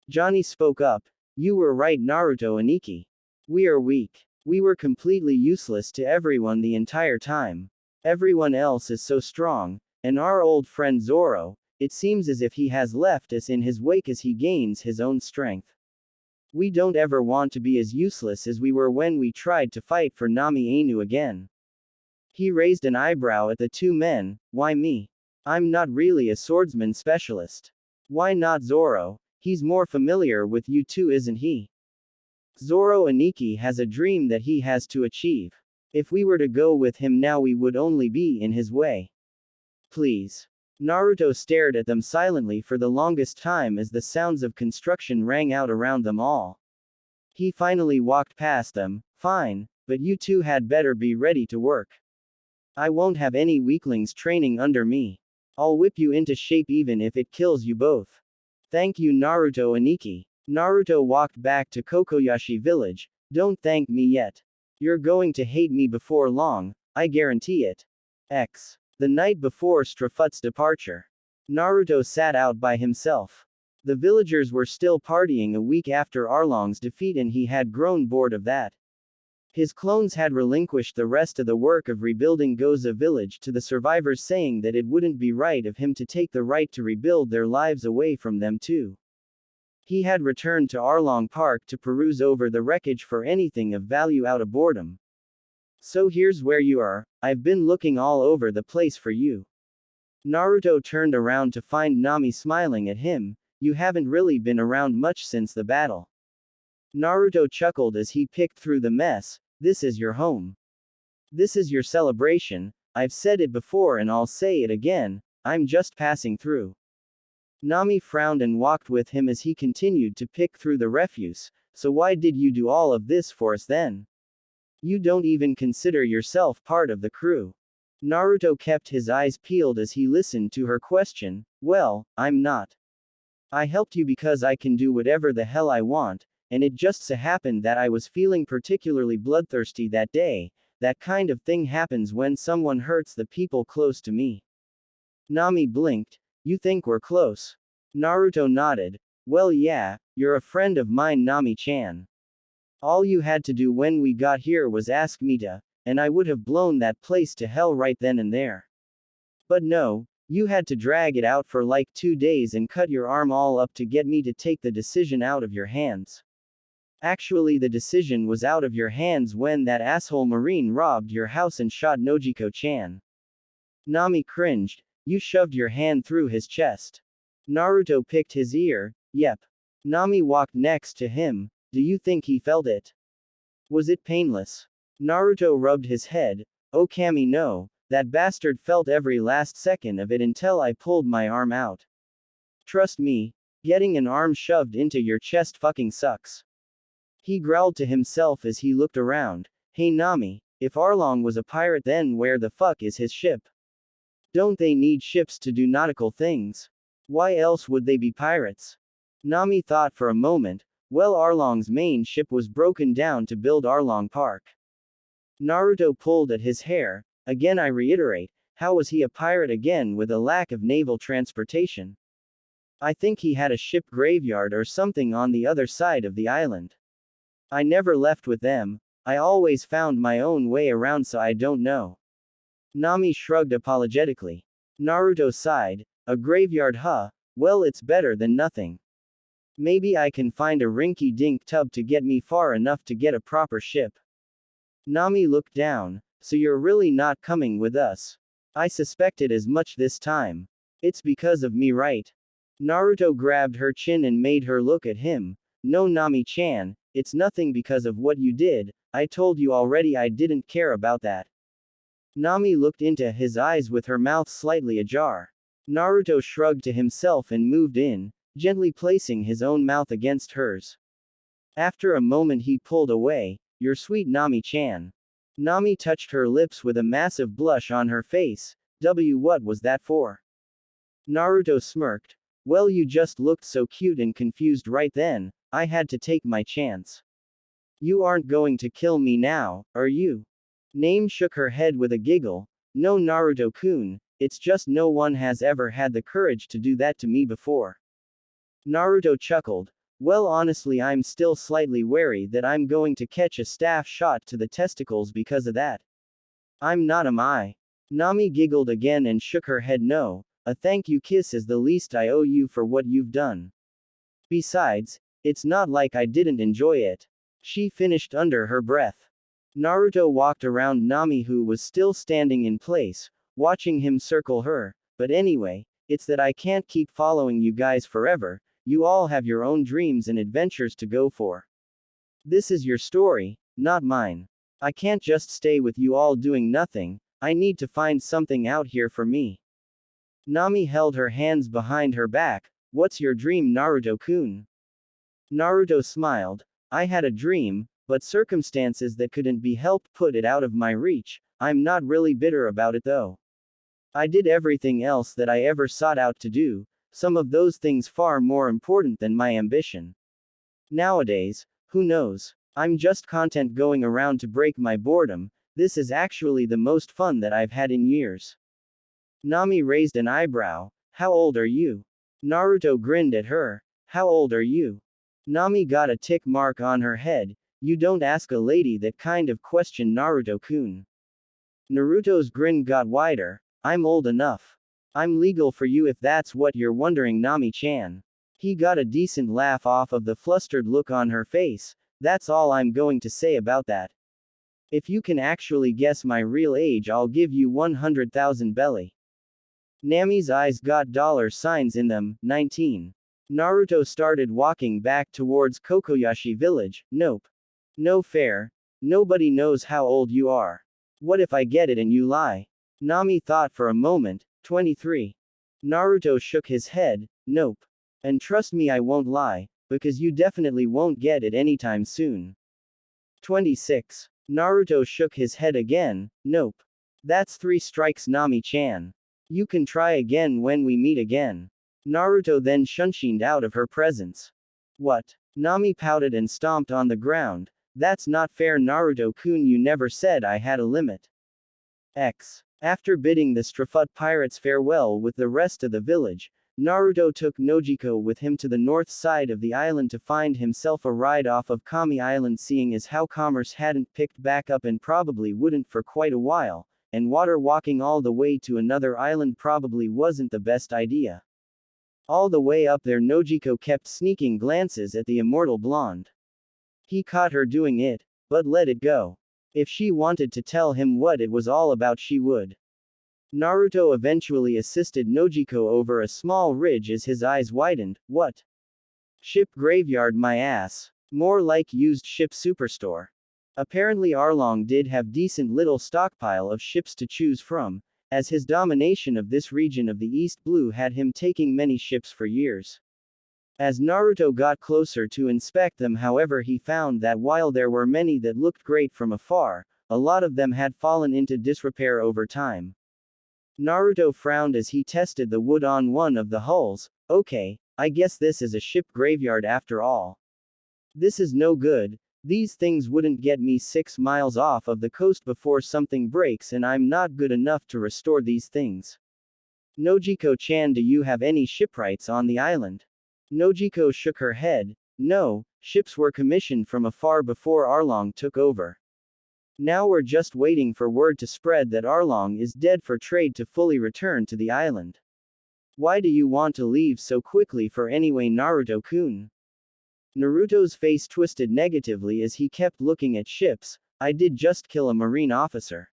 Johnny spoke up. You were right, Naruto and Ikki. We are weak. We were completely useless to everyone the entire time. Everyone else is so strong, and our old friend Zoro, it seems as if he has left us in his wake as he gains his own strength. We don't ever want to be as useless as we were when we tried to fight for Nami Ainu again. He raised an eyebrow at the two men. Why me? I'm not really a swordsman specialist. Why not Zoro? He's more familiar with you two, isn't he? Zoro Aniki has a dream that he has to achieve. If we were to go with him now, we would only be in his way. Please. Naruto stared at them silently for the longest time as the sounds of construction rang out around them all. He finally walked past them. Fine, but you two had better be ready to work. I won't have any weaklings training under me. I'll whip you into shape even if it kills you both. Thank you, Naruto and Ikki. Naruto walked back to Kokoyashi village. Don't thank me yet. You're going to hate me before long, I guarantee it. The night before Strafut's departure, Naruto sat out by himself. The villagers were still partying a week after Arlong's defeat, and he had grown bored of that. His clones had relinquished the rest of the work of rebuilding Goza village to the survivors, saying that it wouldn't be right of him to take the right to rebuild their lives away from them too. He had returned to Arlong Park to peruse over the wreckage for anything of value out of boredom. So here's where you are. I've been looking all over the place for you. Naruto turned around to find Nami smiling at him. You haven't really been around much since the battle. Naruto chuckled as he picked through the mess. This is your home. This is your celebration. I've said it before and I'll say it again. I'm just passing through. Nami frowned and walked with him as he continued to pick through the refuse. So why did you do all of this for us then? You don't even consider yourself part of the crew. Naruto kept his eyes peeled as he listened to her question. Well, I'm not. I helped you because I can do whatever the hell I want, and it just so happened that I was feeling particularly bloodthirsty that day. That kind of thing happens when someone hurts the people close to me. Nami blinked. You think we're close? Naruto nodded. Well, yeah, you're a friend of mine, Nami-chan. All you had to do when we got here was ask me to, and I would have blown that place to hell right then and there. But no, you had to drag it out for like 2 days and cut your arm all up to get me to take the decision out of your hands. Actually, the decision was out of your hands when that asshole Marine robbed your house and shot Nojiko-chan. Nami cringed. You shoved your hand through his chest. Naruto picked his ear. Yep. Nami walked next to him. Do you think he felt it? Was it painless? Naruto rubbed his head. Oh Kami, no. That bastard felt every last second of it until I pulled my arm out. Trust me, getting an arm shoved into your chest fucking sucks. He growled to himself as he looked around. Hey Nami, if Arlong was a pirate, then where the fuck is his ship? Don't they need ships to do nautical things? Why else would they be pirates? Nami thought for a moment. Well, Arlong's main ship was broken down to build Arlong Park. Naruto pulled at his hair. Again, I reiterate, how was he a pirate again with a lack of naval transportation? I think he had a ship graveyard or something on the other side of the island. I never left with them. I always found my own way around, so I don't know. Nami shrugged apologetically. Naruto sighed. A graveyard, huh? Well, it's better than nothing. Maybe I can find a rinky-dink tub to get me far enough to get a proper ship. Nami looked down. So you're really not coming with us? I suspected as much this time. It's because of me, right? Naruto grabbed her chin and made her look at him. No, Nami-chan, it's nothing because of what you did. I told you already I didn't care about that. Nami looked into his eyes with her mouth slightly ajar. Naruto shrugged to himself and moved in, gently placing his own mouth against hers. After a moment he pulled away. You're sweet, Nami-chan. Nami touched her lips with a massive blush on her face. What was that for? Naruto smirked. Well, you just looked so cute and confused right then, I had to take my chance. You aren't going to kill me now, are you? Nami shook her head with a giggle. No, Naruto-kun, it's just no one has ever had the courage to do that to me before. Naruto chuckled. Well, honestly, I'm still slightly wary that I'm going to catch a staff shot to the testicles because of that. I'm not, am I? Nami giggled again and shook her head. No, a thank you kiss is the least I owe you for what you've done. Besides, it's not like I didn't enjoy it. She finished under her breath. Naruto walked around Nami, who was still standing in place, watching him circle her. But anyway, it's that I can't keep following you guys forever. You all have your own dreams and adventures to go for. This is your story, not mine. I can't just stay with you all doing nothing. I need to find something out here for me. Nami held her hands behind her back. What's your dream, Naruto-kun? Naruto smiled. I had a dream, but circumstances that couldn't be helped put it out of my reach. I'm not really bitter about it though. I did everything else that I ever sought out to do. Some of those things far more important than my ambition. Nowadays, who knows? I'm just content going around to break my boredom. This is actually the most fun that I've had in years. Nami raised an eyebrow. How old are you? Naruto grinned at her. How old are you? Nami got a tick mark on her head. You don't ask a lady that kind of question, Naruto-kun. Naruto's grin got wider. I'm old enough. I'm legal for you if that's what you're wondering, Nami-chan. He got a decent laugh off of the flustered look on her face. That's all I'm going to say about that. If you can actually guess my real age, I'll give you 100,000 belly. Nami's eyes got dollar signs in them. 19. Naruto started walking back towards Kokoyashi village. Nope. No fair. Nobody knows how old you are. What if I get it and you lie? Nami thought for a moment. 23. Naruto shook his head. Nope. And trust me, I won't lie, because you definitely won't get it anytime soon. 26. Naruto shook his head again. Nope. That's 3 strikes Nami-chan. You can try again when we meet again. Naruto then shunshined out of her presence. What? Nami pouted and stomped on the ground. That's not fair, Naruto-kun, you never said I had a limit. After bidding the Strafut pirates farewell with the rest of the village, Naruto took Nojiko with him to the north side of the island to find himself a ride off of Kami Island, seeing as how commerce hadn't picked back up and probably wouldn't for quite a while, and water walking all the way to another island probably wasn't the best idea. All the way up there Nojiko kept sneaking glances at the immortal blonde. He caught her doing it, but let it go. If she wanted to tell him what it was all about she would. Naruto eventually assisted Nojiko over a small ridge as his eyes widened. What? Ship graveyard, my ass. More like used ship superstore. Apparently Arlong did have decent little stockpile of ships to choose from, as his domination of this region of the East Blue had him taking many ships for years. As Naruto got closer to inspect them, however, he found that while there were many that looked great from afar, a lot of them had fallen into disrepair over time. Naruto frowned as he tested the wood on one of the hulls. Okay, I guess this is a ship graveyard after all. This is no good. These things wouldn't get me 6 miles off of the coast before something breaks, and I'm not good enough to restore these things. Nojiko-chan, do you have any shipwrights on the island? Nojiko shook her head. No, ships were commissioned from afar before Arlong took over. Now we're just waiting for word to spread that Arlong is dead for trade to fully return to the island. Why do you want to leave so quickly for anyway, Naruto-kun? Naruto's face twisted negatively as he kept looking at ships. I did just kill a marine officer.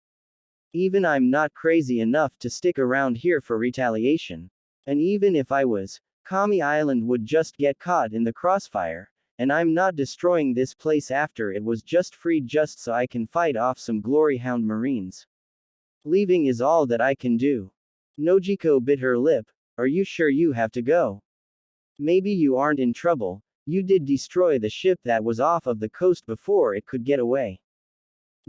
Even I'm not crazy enough to stick around here for retaliation. And even if I was, Kami Island would just get caught in the crossfire, and I'm not destroying this place after it was just freed just so I can fight off some glory-hound marines. Leaving is all that I can do. Nojiko bit her lip. Are you sure you have to go? Maybe you aren't in trouble. You did destroy the ship that was off of the coast before it could get away.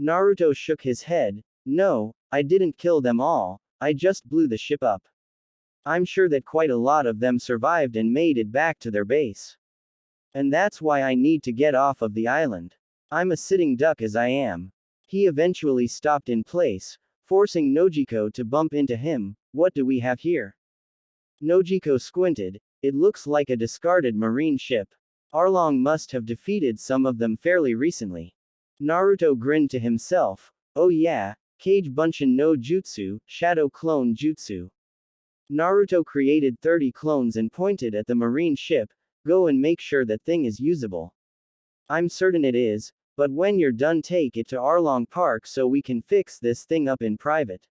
Naruto shook his head. No, I didn't kill them all, I just blew the ship up. I'm sure that quite a lot of them survived and made it back to their base. And that's why I need to get off of the island. I'm a sitting duck as I am. He eventually stopped in place, forcing Nojiko to bump into him. What do we have here? Nojiko squinted. It looks like a discarded marine ship. Arlong must have defeated some of them fairly recently. Naruto grinned to himself. Oh yeah, Kage Bunshin no Jutsu, Shadow Clone Jutsu. Naruto created 30 clones and pointed at the marine ship. Go and make sure that thing is usable. I'm certain it is, but when you're done take it to Arlong Park so we can fix this thing up in private.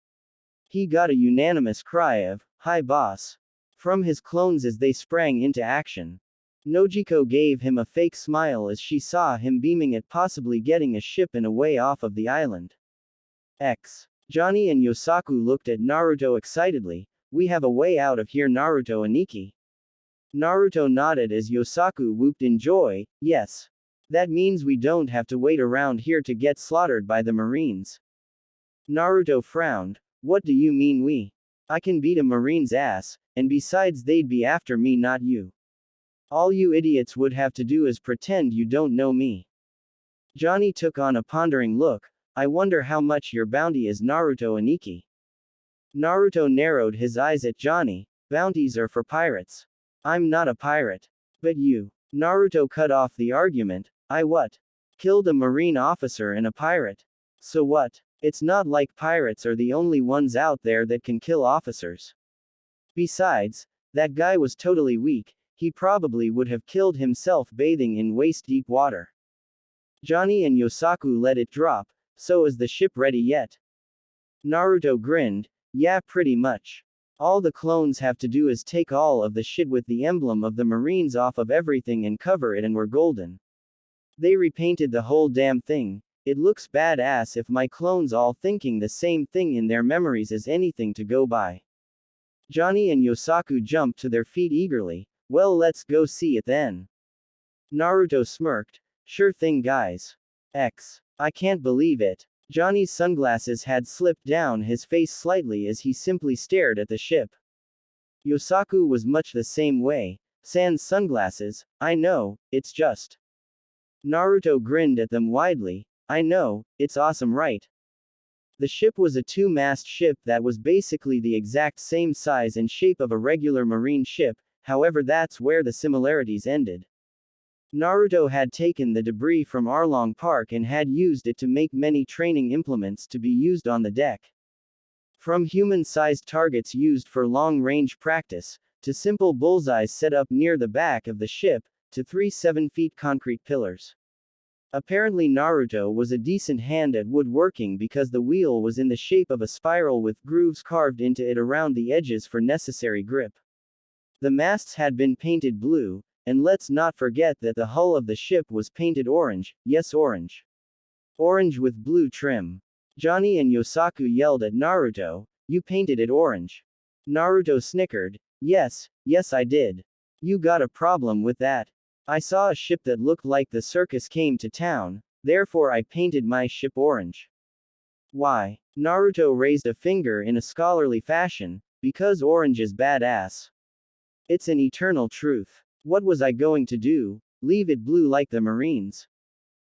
He got a unanimous cry of, "Hi boss," from his clones as they sprang into action. Nojiko gave him a fake smile as she saw him beaming at possibly getting a ship and a way off of the island. Johnny and Yosaku looked at Naruto excitedly. We have a way out of here, Naruto and Ikki. Naruto nodded as Yosaku whooped in joy. Yes. That means we don't have to wait around here to get slaughtered by the marines. Naruto frowned. What do you mean we? I can beat a marine's ass, and besides they'd be after me, not you. All you idiots would have to do is pretend you don't know me. Johnny took on a pondering look. I wonder how much your bounty is, Naruto and Ikki. Naruto narrowed his eyes at Johnny. Bounties are for pirates. I'm not a pirate. But you. Naruto cut off the argument. I what? Killed a marine officer and a pirate. So what? It's not like pirates are the only ones out there that can kill officers. Besides, that guy was totally weak. He probably would have killed himself bathing in waist-deep water. Johnny and Yosaku let it drop. So is the ship ready yet? Naruto grinned. Yeah, pretty much. All the clones have to do is take all of the shit with the emblem of the Marines off of everything and cover it and we're golden. They repainted the whole damn thing. It looks badass if my clones all thinking the same thing in their memories as anything to go by. Johnny and Yosaku jumped to their feet eagerly. Well, let's go see it then. Naruto smirked. Sure thing, guys. I can't believe it. Johnny's sunglasses had slipped down his face slightly as he simply stared at the ship. Yosaku was much the same way. Sans sunglasses, I know, it's just. Naruto grinned at them widely. I know, it's awesome, right? The ship was a two-mast ship that was basically the exact same size and shape of a regular marine ship, however that's where the similarities ended. Naruto had taken the debris from Arlong Park and had used it to make many training implements to be used on the deck. From human-sized targets used for long-range practice, to simple bullseyes set up near the back of the ship, to 3 7-feet concrete pillars. Apparently Naruto was a decent hand at woodworking because the wheel was in the shape of a spiral with grooves carved into it around the edges for necessary grip. The masts had been painted blue, and let's not forget that the hull of the ship was painted orange, yes orange. Orange with blue trim. Johnny and Yosaku yelled at Naruto, "You painted it orange." Naruto snickered, yes I did. You got a problem with that? I saw a ship that looked like the circus came to town, therefore I painted my ship orange. Why? Naruto raised a finger in a scholarly fashion, because orange is badass. It's an eternal truth. What was I going to do? Leave it blue like the Marines?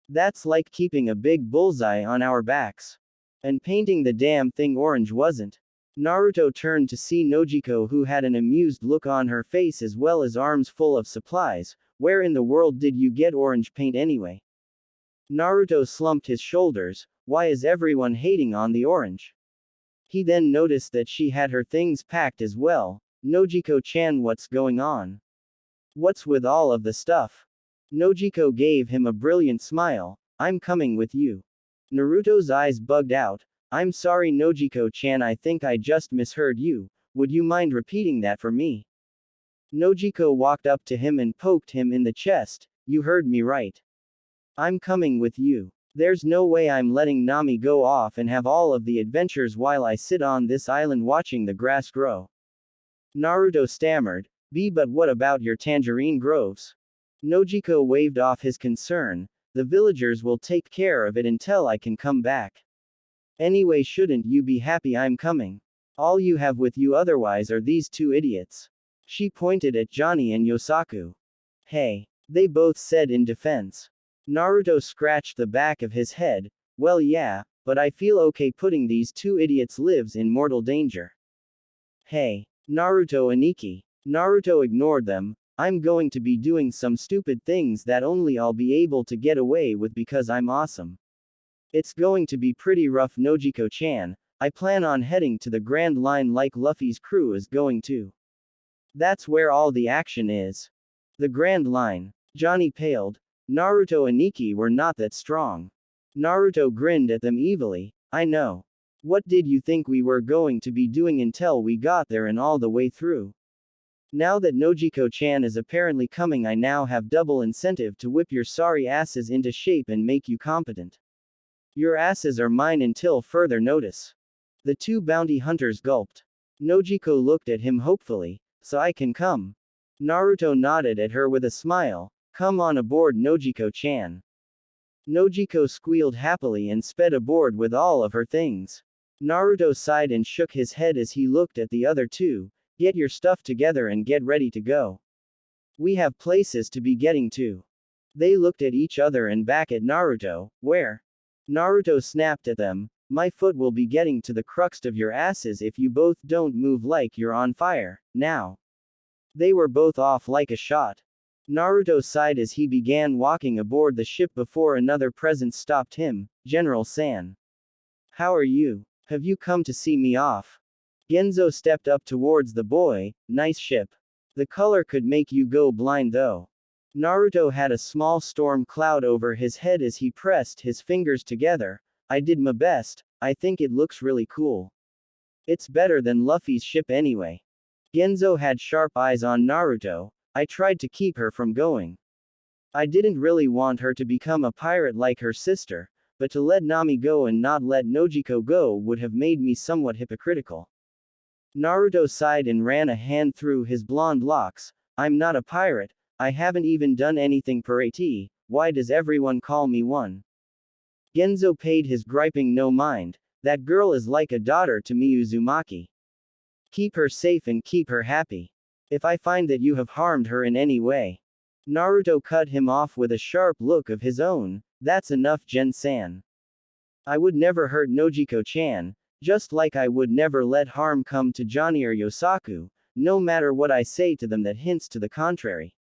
That's like keeping a big bullseye on our backs. And painting the damn thing orange wasn't. Naruto turned to see Nojiko, who had an amused look on her face as well as arms full of supplies. Where in the world did you get orange paint anyway? Naruto slumped his shoulders. Why is everyone hating on the orange? He then noticed that she had her things packed as well. Nojiko-chan, what's going on? What's with all of the stuff? Nojiko gave him a brilliant smile. I'm coming with you. Naruto's eyes bugged out. I'm sorry Nojiko-chan, I think I just misheard you. Would you mind repeating that for me? Nojiko walked up to him and poked him in the chest. You heard me right. I'm coming with you. There's no way I'm letting Nami go off and have all of the adventures while I sit on this island watching the grass grow. Naruto stammered. But what about your tangerine groves? Nojiko waved off his concern. The villagers will take care of it until I can come back. Anyway, shouldn't you be happy I'm coming? All you have with you otherwise are these two idiots. She pointed at Johnny and Yosaku. Hey, they both said in defense. Naruto scratched the back of his head. Well yeah, but I feel okay putting these two idiots' lives in mortal danger. Hey, Naruto and Ikki. Naruto ignored them. I'm going to be doing some stupid things that only I'll be able to get away with because I'm awesome. It's going to be pretty rough, Nojiko-chan. I plan on heading to the Grand Line like Luffy's crew is going to. That's where all the action is. The Grand Line. Johnny paled. Naruto and Ikki were not that strong. Naruto grinned at them evilly. I know. What did you think we were going to be doing until we got there and all the way through? Now that Nojiko-chan is apparently coming, I now have double incentive to whip your sorry asses into shape and make you competent. Your asses are mine until further notice. The two bounty hunters gulped. Nojiko looked at him hopefully. So I can come? Naruto nodded at her with a smile. Come on aboard, Nojiko-chan. Nojiko squealed happily and sped aboard with all of her things. Naruto sighed and shook his head as he looked at the other two. Get your stuff together and get ready to go. We have places to be getting to. They looked at each other and back at Naruto. Where? Naruto snapped at them. My foot will be getting to the crux of your asses if you both don't move like you're on fire, now. They were both off like a shot. Naruto sighed as he began walking aboard the ship before another presence stopped him. General San. How are you? Have you come to see me off? Genzo stepped up towards the boy. Nice ship. The color could make you go blind though. Naruto had a small storm cloud over his head as he pressed his fingers together. I did my best. I think it looks really cool. It's better than Luffy's ship anyway. Genzo had sharp eyes on Naruto. I tried to keep her from going. I didn't really want her to become a pirate like her sister, but to let Nami go and not let Nojiko go would have made me somewhat hypocritical. Naruto sighed and ran a hand through his blonde locks. I'm not a pirate. I haven't even done anything piratey. Why does everyone call me one? Genzo paid his griping no mind. That girl is like a daughter to me Uzumaki. Keep her safe and keep her happy. If I find that you have harmed her in any way. Naruto cut him off with a sharp look of his own. That's enough, Gen-san. I would never hurt Nojiko-chan, just like I would never let harm come to Johnny or Yosaku, no matter what I say to them that hints to the contrary.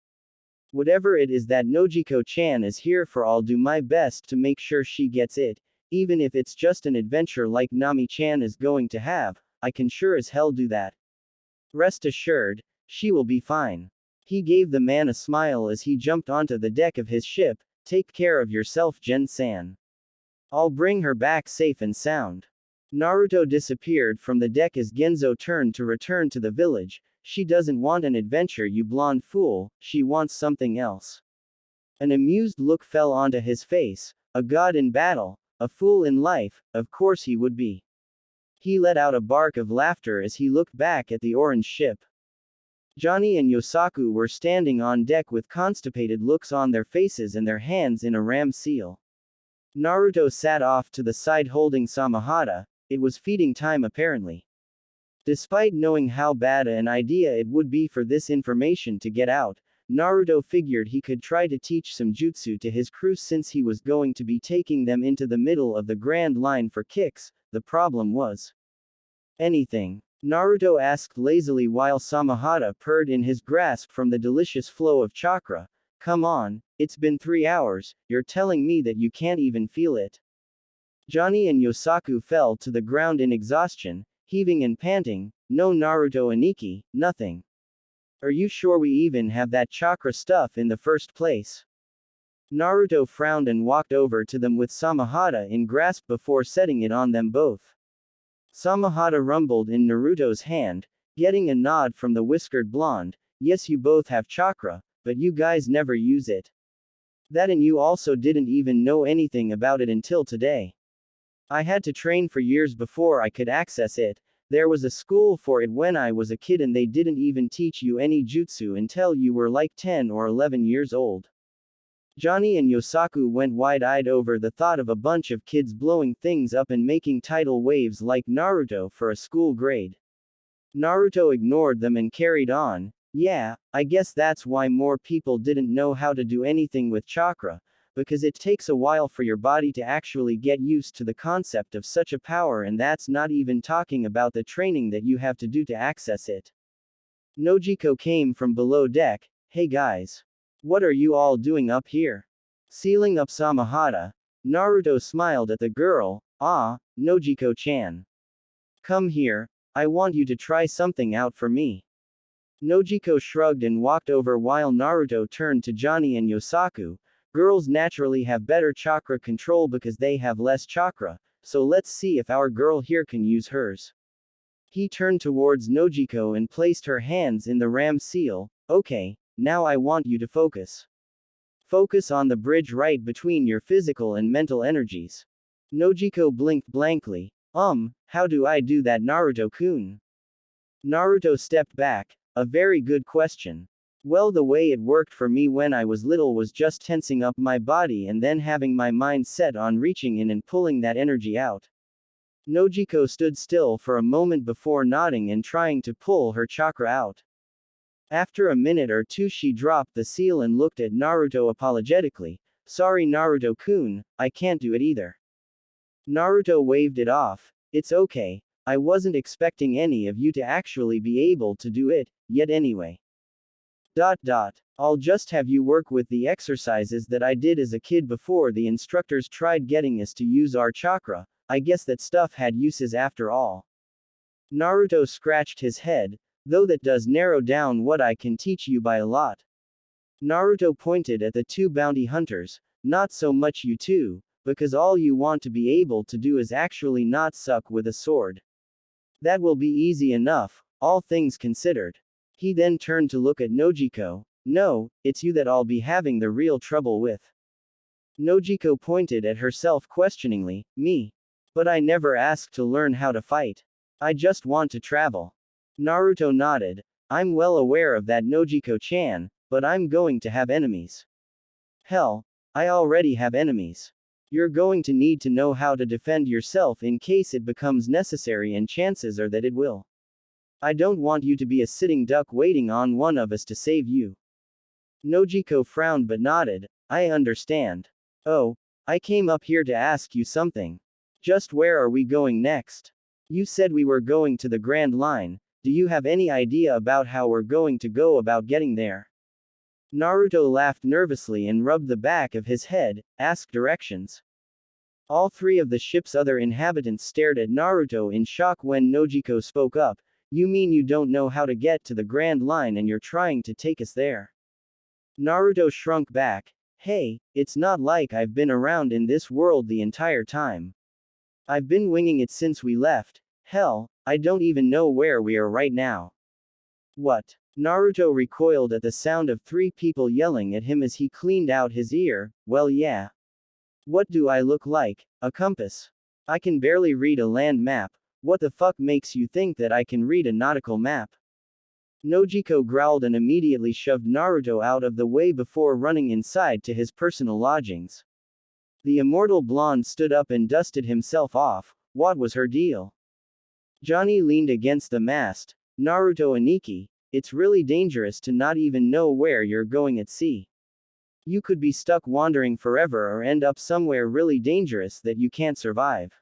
Whatever it is that Nojiko-chan is here for, I'll do my best to make sure she gets it, even if it's just an adventure like Nami-chan is going to have, I can sure as hell do that. Rest assured, she will be fine. He gave the man a smile as he jumped onto the deck of his ship. Take care of yourself, Gen-san. I'll bring her back safe and sound. Naruto disappeared from the deck as Genzo turned to return to the village. She doesn't want an adventure, you blonde fool, she wants something else. An amused look fell onto his face. A god in battle, a fool in life, of course he would be. He let out a bark of laughter as he looked back at the orange ship. Johnny and Yosaku were standing on deck with constipated looks on their faces and their hands in a ram seal. Naruto sat off to the side holding Samahata. It was feeding time apparently. Despite knowing how bad an idea it would be for this information to get out, Naruto figured he could try to teach some jutsu to his crew since he was going to be taking them into the middle of the Grand Line for kicks. The problem was anything. Naruto asked lazily while Samahata purred in his grasp from the delicious flow of chakra. Come on, it's been 3 hours, you're telling me that you can't even feel it. Johnny and Yosaku fell to the ground in exhaustion, heaving and panting. No, Naruto Aniki, nothing. Are you sure we even have that chakra stuff in the first place? Naruto frowned and walked over to them with Samahata in grasp before setting it on them both. Samahata rumbled in Naruto's hand, getting a nod from the whiskered blonde. Yes, you both have chakra, but you guys never use it. That, and you also didn't even know anything about it until today. I had to train for years before I could access it. There was a school for it when I was a kid and they didn't even teach you any jutsu until you were like 10 or 11 years old. Johnny and Yosaku went wide-eyed over the thought of a bunch of kids blowing things up and making tidal waves like Naruto for a school grade. Naruto ignored them and carried on. Yeah, I guess that's why more people didn't know how to do anything with chakra, because it takes a while for your body to actually get used to the concept of such a power, and that's not even talking about the training that you have to do to access it. Nojiko came from below deck. Hey guys. What are you all doing up here? Sealing up Samahata, Naruto smiled at the girl. Ah, Nojiko-chan. Come here, I want you to try something out for me. Nojiko shrugged and walked over while Naruto turned to Johnny and Yosaku. Girls naturally have better chakra control because they have less chakra, so let's see if our girl here can use hers. He turned towards Nojiko and placed her hands in the ram seal. Okay, now I want you to focus. Focus on the bridge right between your physical and mental energies. Nojiko blinked blankly. How do I do that, Naruto-kun? Naruto stepped back. A very good question. Well, the way it worked for me when I was little was just tensing up my body and then having my mind set on reaching in and pulling that energy out. Nojiko stood still for a moment before nodding and trying to pull her chakra out. After a minute or two she dropped the seal and looked at Naruto apologetically. Sorry Naruto-kun, I can't do it either. Naruto waved it off. It's okay, I wasn't expecting any of you to actually be able to do it, yet anyway. I'll just have you work with the exercises that I did as a kid before the instructors tried getting us to use our chakra. I guess that stuff had uses after all. Naruto scratched his head. Though that does narrow down what I can teach you by a lot. Naruto pointed at the two bounty hunters. Not so much you two, because all you want to be able to do is actually not suck with a sword. That will be easy enough, all things considered. He then turned to look at Nojiko. No, it's you that I'll be having the real trouble with. Nojiko pointed at herself questioningly. Me? But I never asked to learn how to fight. I just want to travel. Naruto nodded. I'm well aware of that, Nojiko-chan, but I'm going to have enemies. Hell, I already have enemies. You're going to need to know how to defend yourself in case it becomes necessary, and chances are that it will. I don't want you to be a sitting duck waiting on one of us to save you. Nojiko frowned but nodded. I understand. Oh, I came up here to ask you something. Just where are we going next? You said we were going to the Grand Line. Do you have any idea about how we're going to go about getting there? Naruto laughed nervously and rubbed the back of his head, asked directions. All three of the ship's other inhabitants stared at Naruto in shock when Nojiko spoke up. You mean you don't know how to get to the Grand Line and you're trying to take us there? Naruto shrunk back. Hey, it's not like I've been around in this world the entire time. I've been winging it since we left. Hell, I don't even know where we are right now. What? Naruto recoiled at the sound of three people yelling at him as he cleaned out his ear. Well, yeah. What do I look like? A compass? I can barely read a land map. What the fuck makes you think that I can read a nautical map? Nojiko growled and immediately shoved Naruto out of the way before running inside to his personal lodgings. The immortal blonde stood up and dusted himself off. What was her deal? Johnny leaned against the mast. Naruto Aniki, it's really dangerous to not even know where you're going at sea. You could be stuck wandering forever or end up somewhere really dangerous that you can't survive.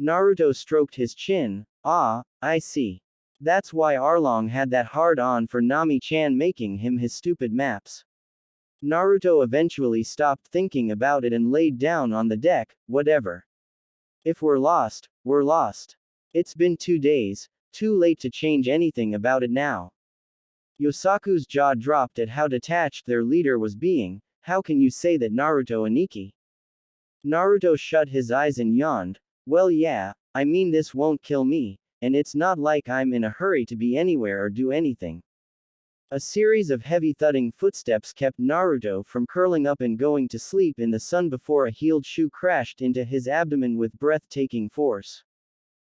Naruto stroked his chin. Ah, I see. That's why Arlong had that hard-on for Nami-chan making him his stupid maps. Naruto eventually stopped thinking about it and laid down on the deck. Whatever. If we're lost, we're lost. It's been 2 days, too late to change anything about it now. Yosaku's jaw dropped at how detached their leader was being. How can you say that, Naruto Aniki? Naruto shut his eyes and yawned. Well, yeah, I mean, this won't kill me, and it's not like I'm in a hurry to be anywhere or do anything. A series of heavy thudding footsteps kept Naruto from curling up and going to sleep in the sun before a heeled shoe crashed into his abdomen with breathtaking force.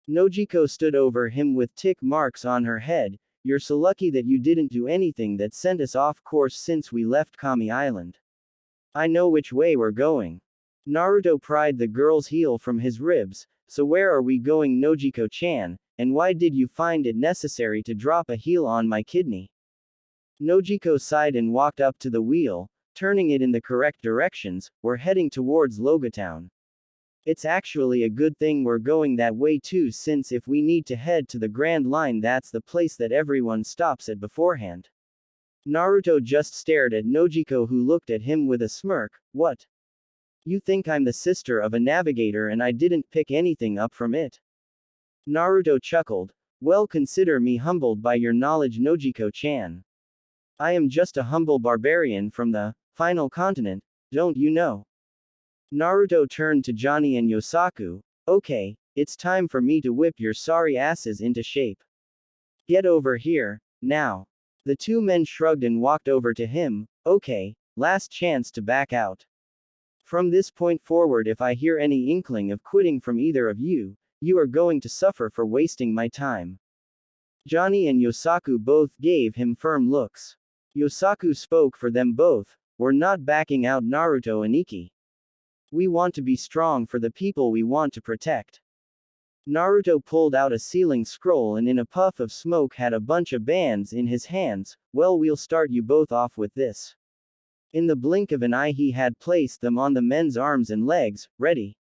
Nojiko stood over him with tick marks on her head. You're so lucky that you didn't do anything that sent us off course since we left Kami Island. I know which way we're going. Naruto pried the girl's heel from his ribs. So where are we going, Nojiko-chan, and why did you find it necessary to drop a heel on my kidney? Nojiko sighed and walked up to the wheel, turning it in the correct directions. We're heading towards Logatown. It's actually a good thing we're going that way too, since if we need to head to the Grand Line, that's the place that everyone stops at beforehand. Naruto just stared at Nojiko, who looked at him with a smirk. What? You think I'm the sister of a navigator and I didn't pick anything up from it? Naruto chuckled. Well, consider me humbled by your knowledge, Nojiko-chan. I am just a humble barbarian from the final continent, don't you know? Naruto turned to Johnny and Yosaku. Okay, it's time for me to whip your sorry asses into shape. Get over here, now. The two men shrugged and walked over to him. Okay, last chance to back out. From this point forward, if I hear any inkling of quitting from either of you, you are going to suffer for wasting my time. Johnny and Yosaku both gave him firm looks. Yosaku spoke for them both. We're not backing out, Naruto Aniki. We want to be strong for the people we want to protect. Naruto pulled out a sealing scroll and in a puff of smoke had a bunch of bands in his hands. Well, we'll start you both off with this. In the blink of an eye he had placed them on the men's arms and legs. Ready?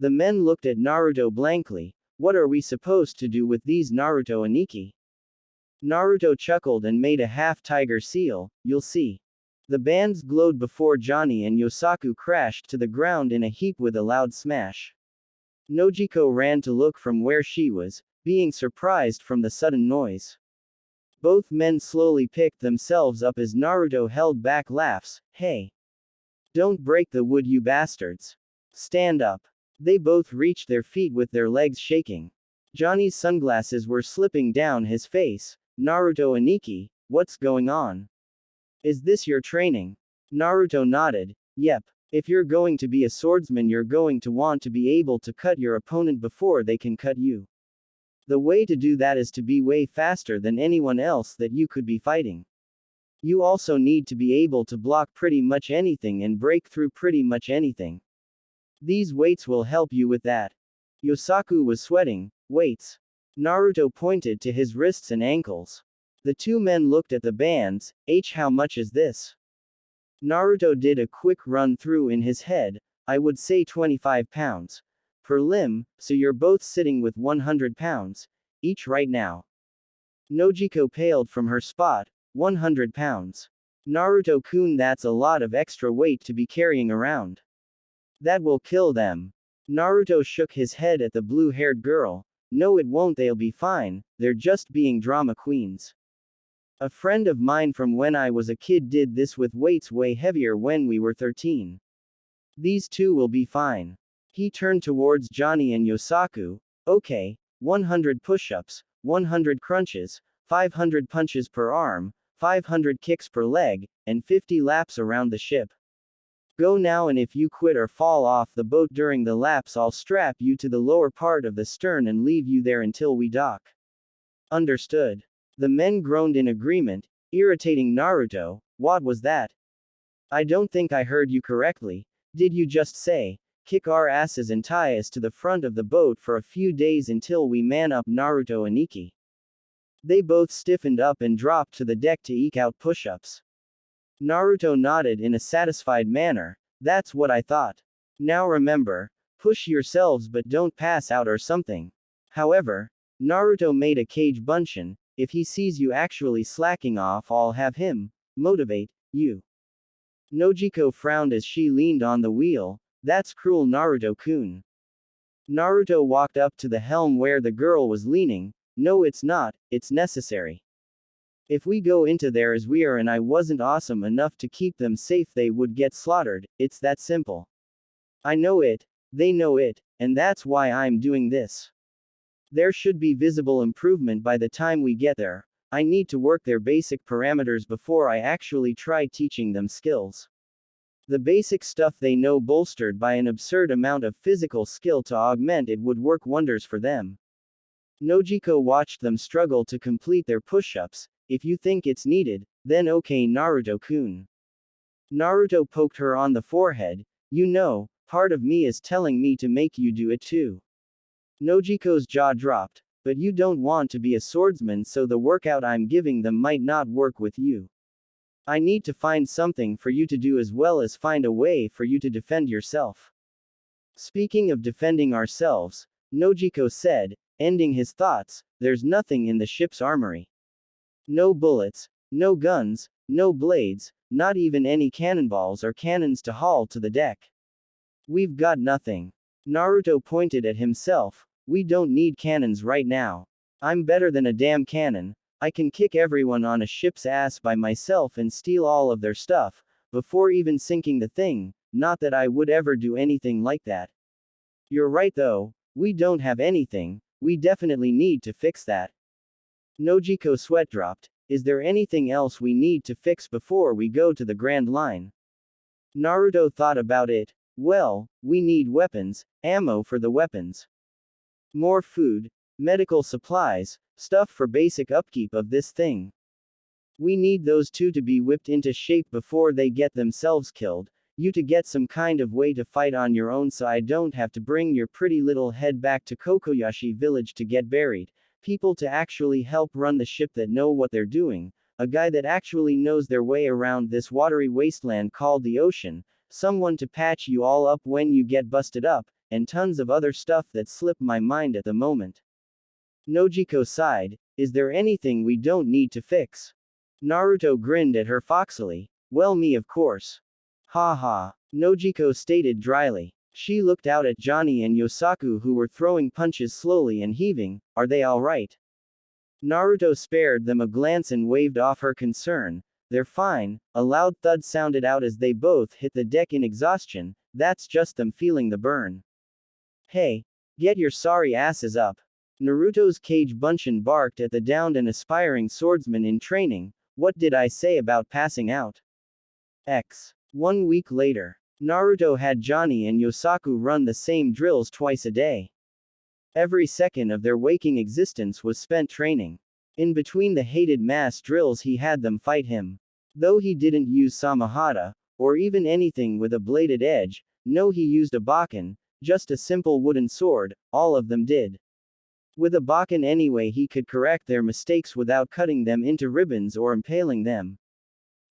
The men looked at Naruto blankly. What are we supposed to do with these, Naruto Aniki? Naruto chuckled and made a half-tiger seal. You'll see. The bands glowed before Johnny and Yosaku crashed to the ground in a heap with a loud smash. Nojiko ran to look from where she was, being surprised from the sudden noise. Both men slowly picked themselves up as Naruto held back laughs. Hey! Don't break the wood, you bastards! Stand up! They both reached their feet with their legs shaking. Johnny's sunglasses were slipping down his face. Naruto Aniki, what's going on? Is this your training? Naruto nodded. Yep. If you're going to be a swordsman, you're going to want to be able to cut your opponent before they can cut you. The way to do that is to be way faster than anyone else that you could be fighting. You also need to be able to block pretty much anything and break through pretty much anything. These weights will help you with that. Yosaku was sweating. Weights. Naruto pointed to his wrists and ankles. The two men looked at the bands. How much is this? Naruto did a quick run through in his head. I would say 25 pounds per limb, so you're both sitting with 100 pounds each right now. Nojiko paled from her spot. 100 pounds. Naruto-kun, that's a lot of extra weight to be carrying around. That will kill them. Naruto shook his head at the blue-haired girl. No, it won't, they'll be fine, they're just being drama queens. A friend of mine from when I was a kid did this with weights way heavier when we were 13. These two will be fine. He turned towards Johnny and Yosaku. Okay, 100 push-ups, 100 crunches, 500 punches per arm, 500 kicks per leg, and 50 laps around the ship. Go now, and if you quit or fall off the boat during the laps, I'll strap you to the lower part of the stern and leave you there until we dock. Understood. The men groaned in agreement, irritating Naruto. What was that? I don't think I heard you correctly. Did you just say, kick our asses and tie us to the front of the boat for a few days until we man up? Naruto and Ikki. They both stiffened up and dropped to the deck to eke out push-ups. Naruto nodded in a satisfied manner. That's what I thought. Now remember, push yourselves but don't pass out or something. However, Naruto made a cage bunshin. If he sees you actually slacking off, I'll have him motivate you. Nojiko frowned as she leaned on the wheel. That's cruel, Naruto-kun. Naruto walked up to the helm where the girl was leaning. No, it's not, it's necessary. If we go into there as we are and I wasn't awesome enough to keep them safe, they would get slaughtered. It's that simple. I know it, they know it, and that's why I'm doing this. There should be visible improvement by the time we get there. I need to work their basic parameters before I actually try teaching them skills. The basic stuff they know, bolstered by an absurd amount of physical skill to augment it, would work wonders for them. Nojiko watched them struggle to complete their push-ups. If you think it's needed, then okay, Naruto-kun. Naruto poked her on the forehead. You know, part of me is telling me to make you do it too. Nojiko's jaw dropped. But you don't want to be a swordsman, so the workout I'm giving them might not work with you. I need to find something for you to do as well as find a way for you to defend yourself. Speaking of defending ourselves, Nojiko said, ending his thoughts, there's nothing in the ship's armory. No bullets, no guns, no blades, not even any cannonballs or cannons to haul to the deck. We've got nothing. Naruto pointed at himself. We don't need cannons right now. I'm better than a damn cannon. I can kick everyone on a ship's ass by myself and steal all of their stuff, before even sinking the thing. Not that I would ever do anything like that. You're right though, we don't have anything. We definitely need to fix that. Nojiko's sweat dropped. Is there anything else we need to fix before we go to the Grand Line? Naruto thought about it. Well, we need weapons, ammo for the weapons. More food, medical supplies, stuff for basic upkeep of this thing. We need those two to be whipped into shape before they get themselves killed, you to get some kind of way to fight on your own so I don't have to bring your pretty little head back to Kokoyashi village to get buried, people to actually help run the ship that know what they're doing, a guy that actually knows their way around this watery wasteland called the ocean, someone to patch you all up when you get busted up, and tons of other stuff that slip my mind at the moment. Nojiko sighed. Is there anything we don't need to fix? Naruto grinned at her foxily. Well, me of course. Ha ha. Nojiko stated dryly. She looked out at Johnny and Yosaku, who were throwing punches slowly and heaving. Are they alright? Naruto spared them a glance and waved off her concern. They're fine. A loud thud sounded out as they both hit the deck in exhaustion. That's just them feeling the burn. Hey, get your sorry asses up. Naruto's cage bunshin barked at the downed and aspiring swordsman in training. What did I say about passing out? 1 week later. Naruto had Johnny and Yosaku run the same drills twice a day. Every second of their waking existence was spent training. In between the hated mass drills he had them fight him. Though he didn't use Samahata, or even anything with a bladed edge, No, he used a bakken, just a simple wooden sword, all of them did. With a bakken anyway, he could correct their mistakes without cutting them into ribbons or impaling them.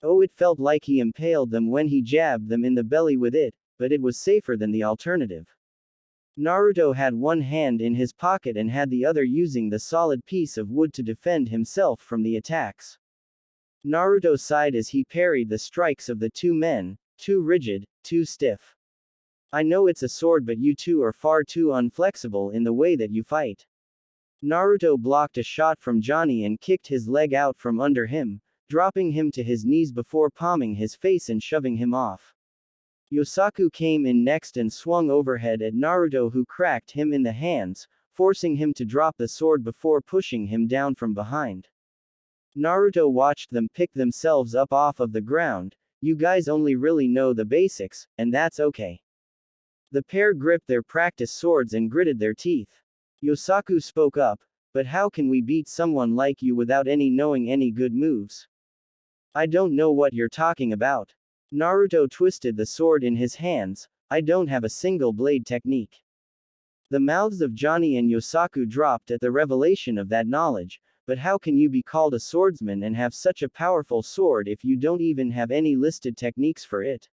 Oh, it felt like he impaled them when he jabbed them in the belly with it, but it was safer than the alternative. Naruto had one hand in his pocket and had the other using the solid piece of wood to defend himself from the attacks. Naruto sighed as he parried the strikes of the two men, too rigid, too stiff. I know it's a sword, but you two are far too unflexible in the way that you fight. Naruto blocked a shot from Johnny and kicked his leg out from under him, dropping him to his knees before palming his face and shoving him off. Yosaku came in next and swung overhead at Naruto, who cracked him in the hands, forcing him to drop the sword before pushing him down from behind. Naruto watched them pick themselves up off of the ground. You guys only really know the basics, and that's okay. The pair gripped their practice swords and gritted their teeth. Yosaku spoke up, but how can we beat someone like you without knowing any good moves? I don't know what you're talking about. Naruto twisted the sword in his hands. I don't have a single blade technique. The mouths of Johnny and Yosaku dropped at the revelation of that knowledge, but how can you be called a swordsman and have such a powerful sword if you don't even have any listed techniques for it?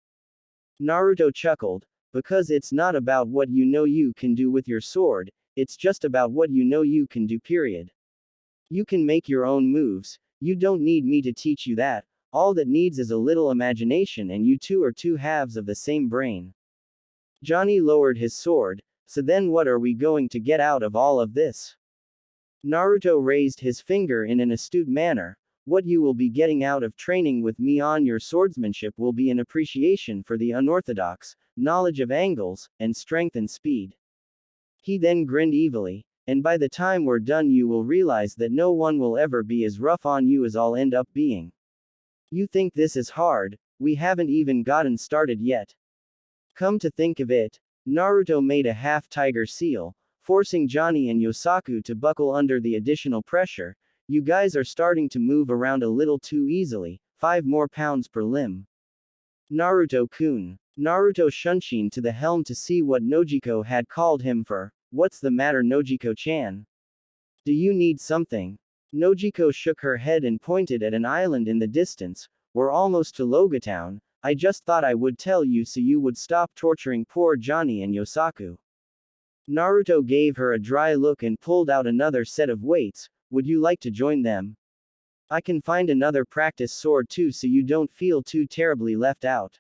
Naruto chuckled, because it's not about what you know you can do with your sword, it's just about what you know you can do, period. You can make your own moves, you don't need me to teach you that. All that needs is a little imagination, and you two are two halves of the same brain. Johnny lowered his sword. So then what are we going to get out of all of this? Naruto raised his finger in an astute manner. What you will be getting out of training with me on your swordsmanship will be an appreciation for the unorthodox, knowledge of angles, and strength and speed. He then grinned evilly. And by the time we're done, you will realize that no one will ever be as rough on you as I'll end up being. You think this is hard? We haven't even gotten started yet. Come to think of it, Naruto made a half-tiger seal, forcing Johnny and Yosaku to buckle under the additional pressure. You guys are starting to move around a little too easily, 5 more pounds per limb. Naruto-kun. Naruto shunshin to the helm to see what Nojiko had called him for. What's the matter, Nojiko-chan? Do you need something? Nojiko shook her head and pointed at an island in the distance. We're almost to Logatown. I just thought I would tell you so you would stop torturing poor Johnny and Yosaku. Naruto gave her a dry look and pulled out another set of weights. Would you like to join them? I can find another practice sword too, so you don't feel too terribly left out.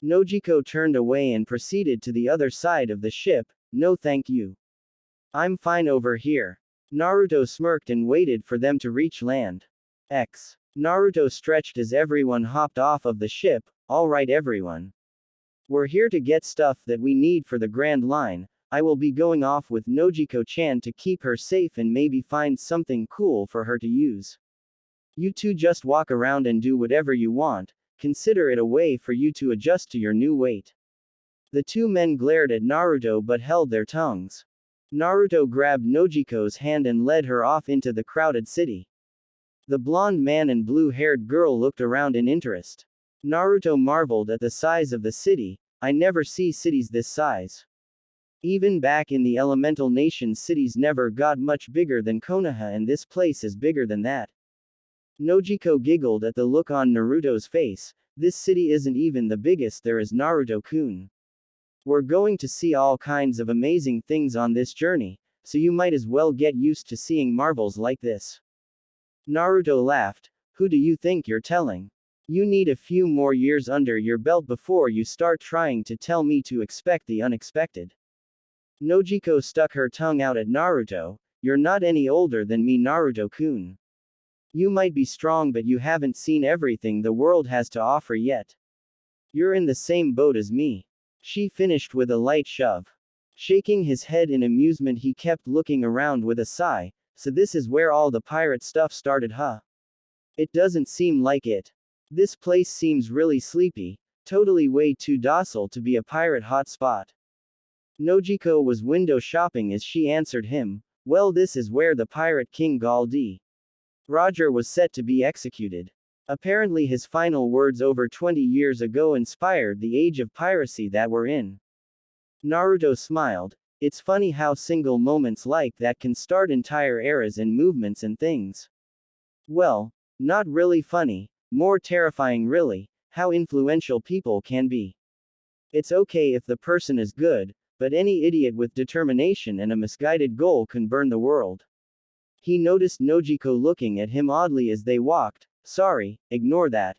Nojiko turned away and proceeded to the other side of the ship. No thank you. I'm fine over here. Naruto smirked and waited for them to reach land. Naruto stretched as everyone hopped off of the ship. All right everyone. We're here to get stuff that we need for the Grand Line. I will be going off with Nojiko-chan to keep her safe and maybe find something cool for her to use. You two just walk around and do whatever you want. Consider it a way for you to adjust to your new weight. The two men glared at Naruto but held their tongues. Naruto grabbed Nojiko's hand and led her off into the crowded city. The blonde man and blue-haired girl looked around in interest. Naruto marveled at the size of the city. I never see cities this size. Even back in the elemental nations, cities never got much bigger than Konoha, and this place is bigger than that. Nojiko giggled at the look on Naruto's face. This city isn't even the biggest there is, Naruto-kun. We're going to see all kinds of amazing things on this journey, so you might as well get used to seeing marvels like this. Naruto laughed. Who do you think you're telling? You need a few more years under your belt before you start trying to tell me to expect the unexpected. Nojiko stuck her tongue out at Naruto. You're not any older than me, Naruto-kun. You might be strong, but you haven't seen everything the world has to offer yet. You're in the same boat as me. She finished with a light shove. Shaking his head in amusement, he kept looking around with a sigh. So this is where all the pirate stuff started, huh? It doesn't seem like it. This place seems really sleepy, totally way too docile to be a pirate hotspot. Nojiko was window shopping as she answered him. Well, this is where the pirate king Galdi Roger was set to be executed. Apparently his final words over 20 years ago inspired the age of piracy that we're in. Naruto smiled. It's funny how single moments like that can start entire eras and movements and things. Well, not really funny, more terrifying really, how influential people can be. It's okay if the person is good, but any idiot with determination and a misguided goal can burn the world. He noticed Nojiko looking at him oddly as they walked. Sorry, ignore that.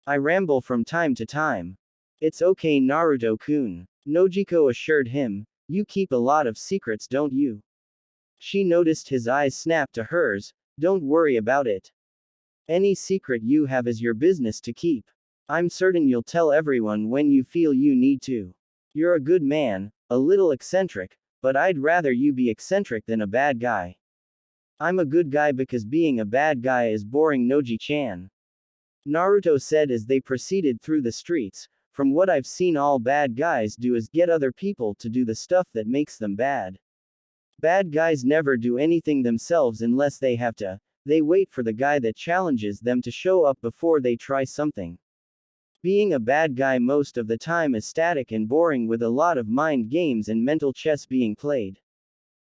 I ramble from time to time. It's okay Naruto-kun. Nojiko assured him. You keep a lot of secrets, don't you? She noticed his eyes snap to hers. Don't worry about it. Any secret you have is your business to keep. I'm certain you'll tell everyone when you feel you need to. You're a good man, a little eccentric, but I'd rather you be eccentric than a bad guy. I'm a good guy because being a bad guy is boring Noji-chan. Naruto said as they proceeded through the streets. From what I've seen all bad guys do is get other people to do the stuff that makes them bad. Bad guys never do anything themselves unless they have to. They wait for the guy that challenges them to show up before they try something. Being a bad guy most of the time is static and boring with a lot of mind games and mental chess being played.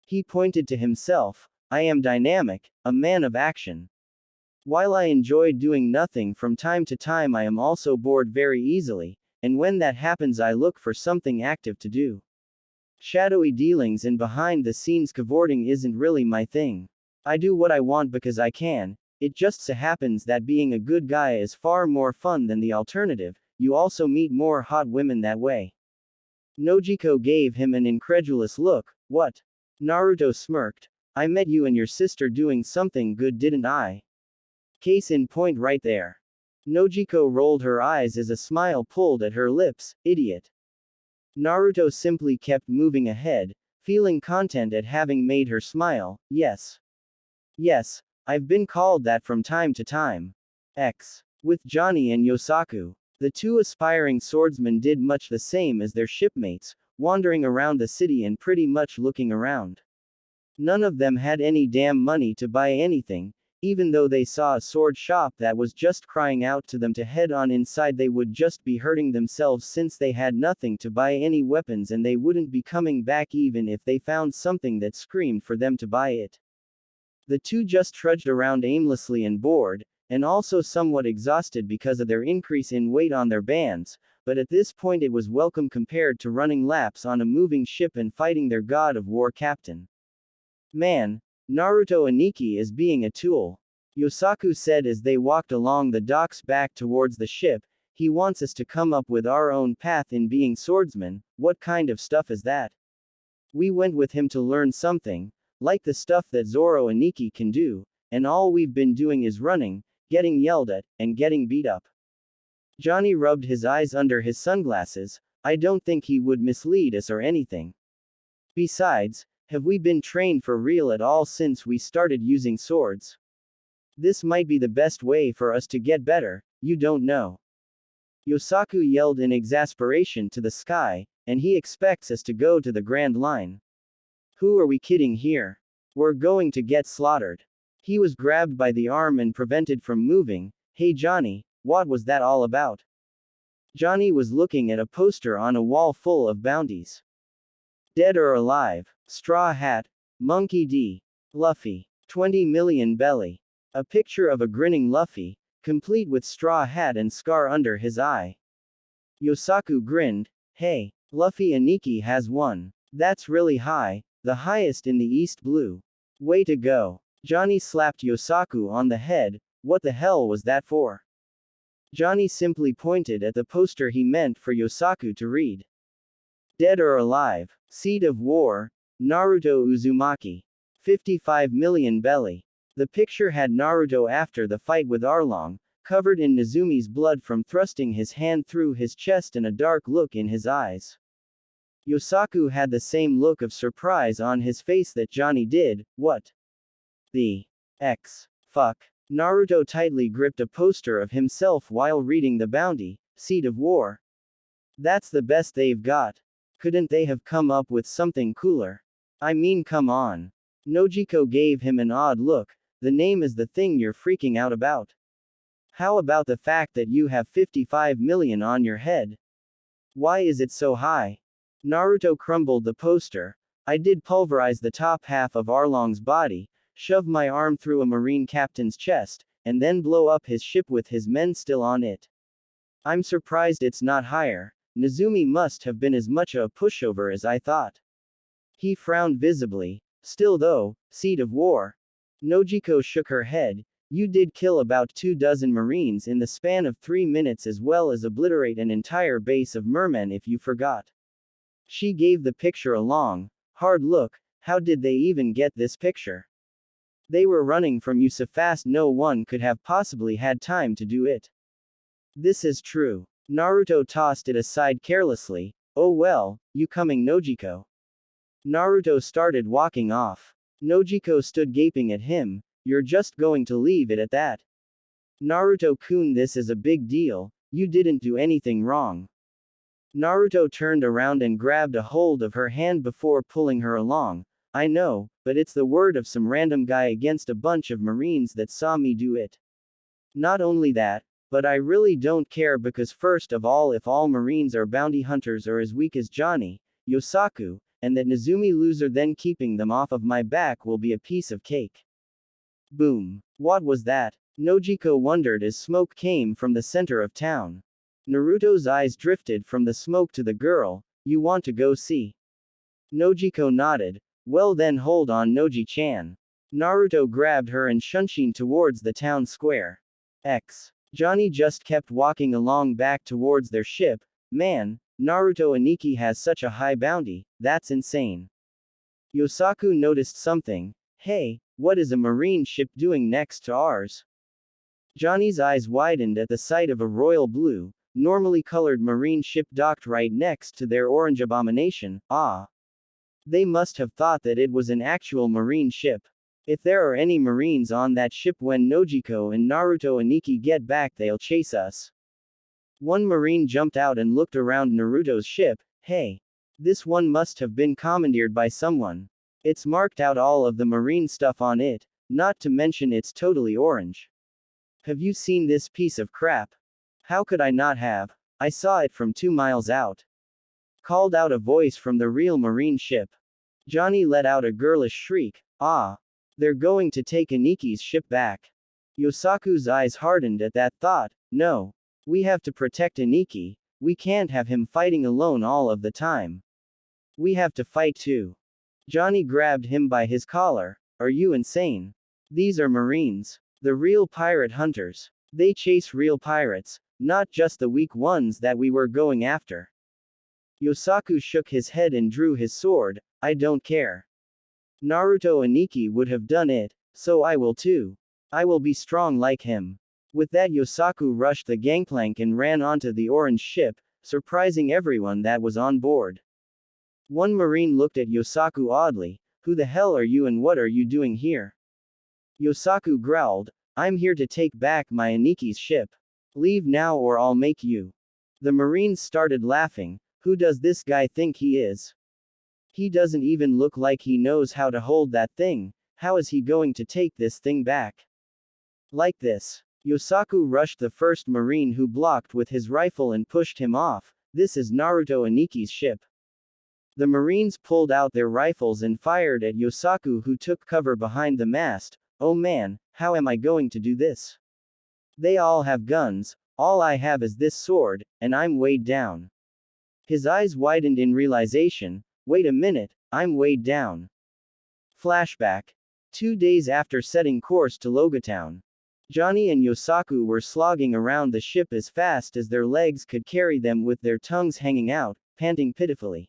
He pointed to himself. I am dynamic, a man of action. While I enjoy doing nothing from time to time, I am also bored very easily, and when that happens I look for something active to do. Shadowy dealings and behind the scenes cavorting isn't really my thing. I do what I want because I can. It just so happens that being a good guy is far more fun than the alternative. You also meet more hot women that way. Nojiko gave him an incredulous look. What? Naruto smirked. I met you and your sister doing something good, didn't I? Case in point right there. Nojiko rolled her eyes as a smile pulled at her lips. Idiot. Naruto simply kept moving ahead, feeling content at having made her smile. Yes. Yes, I've been called that from time to time. With Johnny and Yosaku, the two aspiring swordsmen did much the same as their shipmates, wandering around the city and pretty much looking around. None of them had any damn money to buy anything. Even though they saw a sword shop that was just crying out to them to head on inside, they would just be hurting themselves since they had nothing to buy any weapons and they wouldn't be coming back even if they found something that screamed for them to buy it. The two just trudged around aimlessly and bored, and also somewhat exhausted because of their increase in weight on their bands, but at this point it was welcome compared to running laps on a moving ship and fighting their god of war captain. Man, Naruto Aniki is being a tool. Yosaku said as they walked along the docks back towards the ship. He wants us to come up with our own path in being swordsmen. What kind of stuff is that? We went with him to learn something, like the stuff that Zoro Aniki can do, and all we've been doing is running, getting yelled at, and getting beat up. Johnny rubbed his eyes under his sunglasses. I don't think he would mislead us or anything. Besides, have we been trained for real at all since we started using swords? This might be the best way for us to get better, you don't know. Yosaku yelled in exasperation to the sky, and he expects us to go to the Grand Line. Who are we kidding here? We're going to get slaughtered. He was grabbed by the arm and prevented from moving. Hey Johnny, what was that all about? Johnny was looking at a poster on a wall full of bounties. Dead or alive, Straw Hat, Monkey D. Luffy, 20 million belly. A picture of a grinning Luffy, complete with straw hat and scar under his eye. Yosaku grinned. Hey, Luffy Aniki has one. That's really high, the highest in the East Blue. Way to go. Johnny slapped Yosaku on the head. What the hell was that for? Johnny simply pointed at the poster he meant for Yosaku to read. Dead or alive, Seed of War, Naruto Uzumaki. 55 million belly. The picture had Naruto after the fight with Arlong, covered in Nezumi's blood from thrusting his hand through his chest and a dark look in his eyes. Yosaku had the same look of surprise on his face that Johnny did. What the fuck? Naruto tightly gripped a poster of himself while reading the bounty, Seed of War. That's the best they've got. Couldn't they have come up with something cooler? I mean, come on. Nojiko gave him an odd look. The name is the thing you're freaking out about. How about the fact that you have 55 million on your head? Why is it so high? Naruto crumbled the poster. I did pulverize the top half of Arlong's body, shove my arm through a marine captain's chest, and then blow up his ship with his men still on it. I'm surprised it's not higher. Nezumi must have been as much a pushover as I thought. He frowned visibly. Still though, seed of war. Nojiko shook her head. You did kill about 24 marines in the span of 3 minutes as well as obliterate an entire base of mermen if you forgot. She gave the picture a long, hard look. How did they even get this picture? They were running from you so fast no one could have possibly had time to do it. This is true. Naruto tossed it aside carelessly. Oh well, you coming Nojiko? Naruto started walking off. Nojiko stood gaping at him. You're just going to leave it at that? Naruto-kun, this is a big deal. You didn't do anything wrong. Naruto turned around and grabbed a hold of her hand before pulling her along. I know, but it's the word of some random guy against a bunch of marines that saw me do it. Not only that, but I really don't care because first of all if all marines are bounty hunters or as weak as Johnny, Yosaku, and that Nezumi loser then keeping them off of my back will be a piece of cake. Boom. What was that? Nojiko wondered as smoke came from the center of town. Naruto's eyes drifted from the smoke to the girl. You want to go see? Nojiko nodded. Well then hold on Noji-chan. Naruto grabbed her and shunshin towards the town square. Johnny just kept walking along back towards their ship. Man, Naruto Aniki has such a high bounty, that's insane. Yosaku noticed something. Hey, what is a marine ship doing next to ours? Johnny's eyes widened at the sight of a royal blue, normally colored marine ship docked right next to their orange abomination. Ah. They must have thought that it was an actual marine ship. If there are any marines on that ship when Nojiko and Naruto Aniki get back they'll chase us. One marine jumped out and looked around Naruto's ship. Hey. This one must have been commandeered by someone. It's marked out all of the marine stuff on it, not to mention it's totally orange. Have you seen this piece of crap? How could I not have? I saw it from 2 miles out. Called out a voice from the real marine ship. Johnny let out a girlish shriek. Ah. They're going to take Aniki's ship back. Yosaku's eyes hardened at that thought. No. We have to protect Aniki. We can't have him fighting alone all of the time. We have to fight too. Johnny grabbed him by his collar. Are you insane? These are Marines. The real pirate hunters. They chase real pirates, not just the weak ones that we were going after. Yosaku shook his head and drew his sword. I don't care. Naruto Aniki would have done it, so I will too. I will be strong like him. With that Yosaku rushed the gangplank and ran onto the orange ship, surprising everyone that was on board. One marine looked at Yosaku oddly. Who the hell are you and what are you doing here? Yosaku growled. I'm here to take back my Aniki's ship. Leave now or I'll make you. The marines started laughing. Who does this guy think he is? He doesn't even look like he knows how to hold that thing. How is he going to take this thing back? Like this. Yosaku rushed the first marine who blocked with his rifle and pushed him off. This is Naruto Aniki's ship. The marines pulled out their rifles and fired at Yosaku who took cover behind the mast. Oh man, how am I going to do this? They all have guns, all I have is this sword, and I'm weighed down. His eyes widened in realization. Wait a minute, I'm weighed down. Flashback. 2 days after setting course to Logatown. Johnny and Yosaku were slogging around the ship as fast as their legs could carry them with their tongues hanging out, panting pitifully.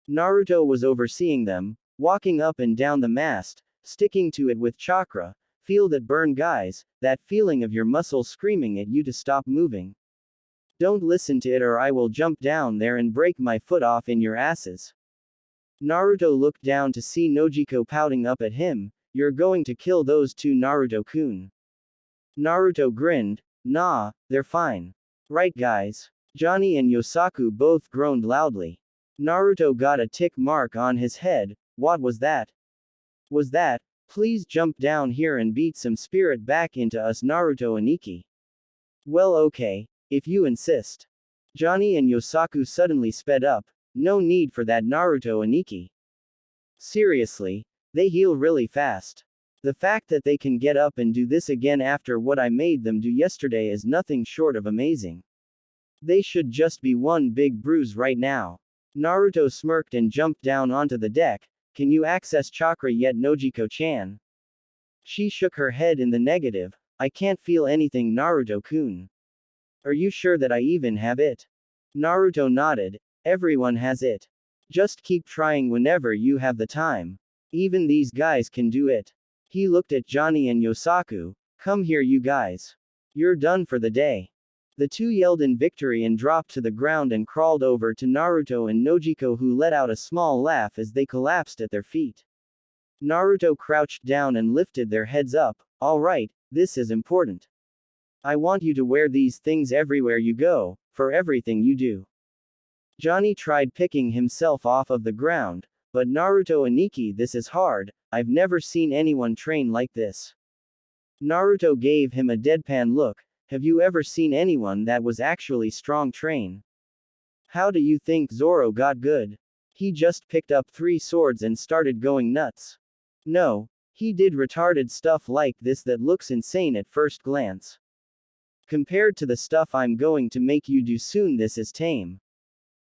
Naruto was overseeing them, walking up and down the mast, sticking to it with chakra. Feel that burn guys, that feeling of your muscles screaming at you to stop moving. Don't listen to it or I will jump down there and break my foot off in your asses. Naruto looked down to see Nojiko pouting up at him. You're going to kill those two Naruto-kun. Naruto grinned. Nah, they're fine. Right guys. Johnny and Yosaku both groaned loudly. Naruto got a tick mark on his head. What was that? Was that? Please jump down here and beat some spirit back into us Naruto Aniki. Well, okay, if you insist. Johnny and Yosaku suddenly sped up. No need for that, Naruto and Ikki. Seriously, they heal really fast. The fact that they can get up and do this again after what I made them do yesterday is nothing short of amazing. They should just be one big bruise right now. Naruto smirked and jumped down onto the deck. Can you access chakra yet, Nojiko-chan? She shook her head in the negative. I can't feel anything, Naruto-kun. Are you sure that I even have it? Naruto nodded. Everyone has it. Just keep trying whenever you have the time. Even these guys can do it. He looked at Johnny and Yosaku. Come here, you guys. You're done for the day. The two yelled in victory and dropped to the ground and crawled over to Naruto and Nojiko, who let out a small laugh as they collapsed at their feet. Naruto crouched down and lifted their heads up. All right, this is important. I want you to wear these things everywhere you go, for everything you do. Johnny tried picking himself off of the ground, but Naruto and Ikki, this is hard, I've never seen anyone train like this. Naruto gave him a deadpan look. Have you ever seen anyone that was actually strong train? How do you think Zoro got good? He just picked up 3 swords and started going nuts. No, he did retarded stuff like this that looks insane at first glance. Compared to the stuff I'm going to make you do soon, this is tame.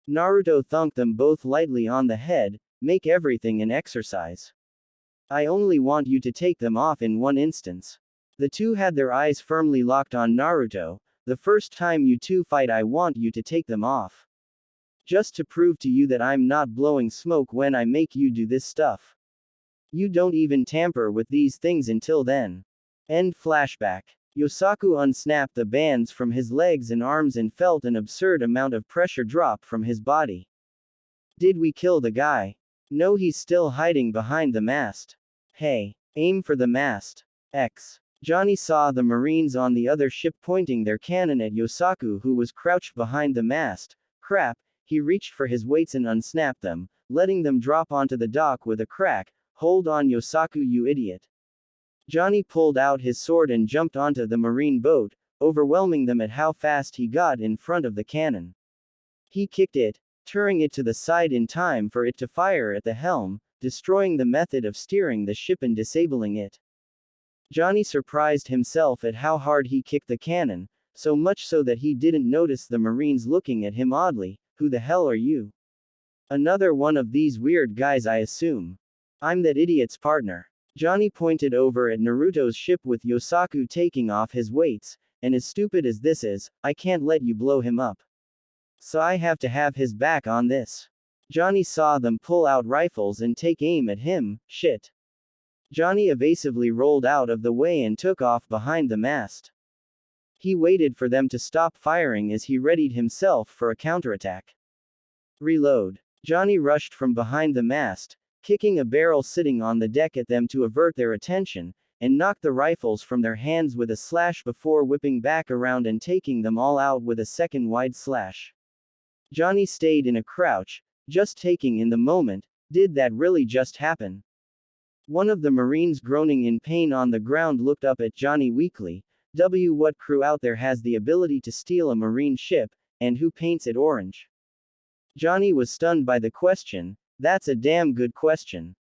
Naruto thunked them both lightly on the head. Make everything an exercise. I only want you to take them off in one instance. The two had their eyes firmly locked on Naruto. The first time you two fight, I want you to take them off. Just to prove to you that I'm not blowing smoke when I make you do this stuff. You don't even tamper with these things until then. End flashback. Yosaku unsnapped the bands from his legs and arms and felt an absurd amount of pressure drop from his body. Did we kill the guy? No, he's still hiding behind the mast. Hey, aim for the mast. X. Johnny saw the Marines on the other ship pointing their cannon at Yosaku, who was crouched behind the mast. Crap, he reached for his weights and unsnapped them, letting them drop onto the dock with a crack. Hold on, Yosaku, you idiot. Johnny pulled out his sword and jumped onto the Marine boat, overwhelming them at how fast he got in front of the cannon. He kicked it, turning it to the side in time for it to fire at the helm, destroying the method of steering the ship and disabling it. Johnny surprised himself at how hard he kicked the cannon, so much so that he didn't notice the Marines looking at him oddly. Who the hell are you? Another one of these weird guys, I assume. I'm that idiot's partner. Johnny pointed over at Naruto's ship with Yosaku taking off his weights, and as stupid as this is, I can't let you blow him up. So I have to have his back on this. Johnny saw them pull out rifles and take aim at him. Shit. Johnny evasively rolled out of the way and took off behind the mast. He waited for them to stop firing as he readied himself for a counterattack. Reload. Johnny rushed from behind the mast, kicking a barrel sitting on the deck at them to avert their attention, and knocked the rifles from their hands with a slash before whipping back around and taking them all out with a second wide slash. Johnny stayed in a crouch, just taking in the moment. Did that really just happen? One of the Marines, groaning in pain on the ground, looked up at Johnny weakly. What crew out there has the ability to steal a Marine ship, and who paints it orange? Johnny was stunned by the question. That's a damn good question.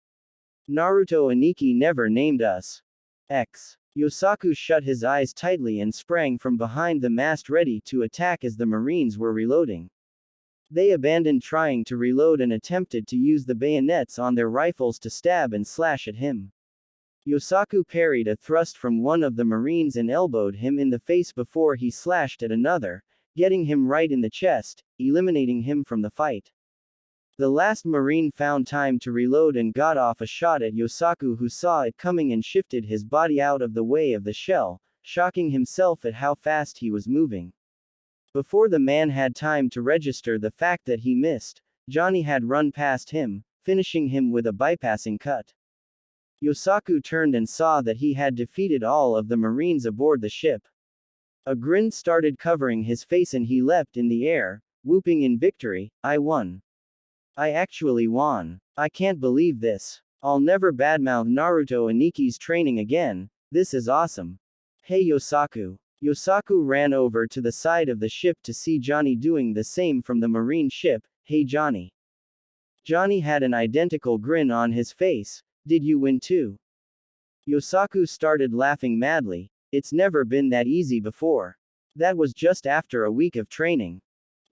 Naruto and Ikki never named us. X. Yosaku shut his eyes tightly and sprang from behind the mast, ready to attack as the Marines were reloading. They abandoned trying to reload and attempted to use the bayonets on their rifles to stab and slash at him. Yosaku parried a thrust from one of the Marines and elbowed him in the face before he slashed at another, getting him right in the chest, eliminating him from the fight. The last Marine found time to reload and got off a shot at Yosaku, who saw it coming and shifted his body out of the way of the shell, shocking himself at how fast he was moving. Before the man had time to register the fact that he missed, Johnny had run past him, finishing him with a bypassing cut. Yosaku turned and saw that he had defeated all of the Marines aboard the ship. A grin started covering his face and he leapt in the air, whooping in victory. I won. I actually won. I can't believe this. I'll never badmouth Naruto and Ikki's training again. This is awesome. Hey Yosaku. Yosaku ran over to the side of the ship to see Johnny doing the same from the marine ship. Hey Johnny. Johnny had an identical grin on his face. Did you win too? Yosaku started laughing madly. It's never been that easy before. That was just after a week of training.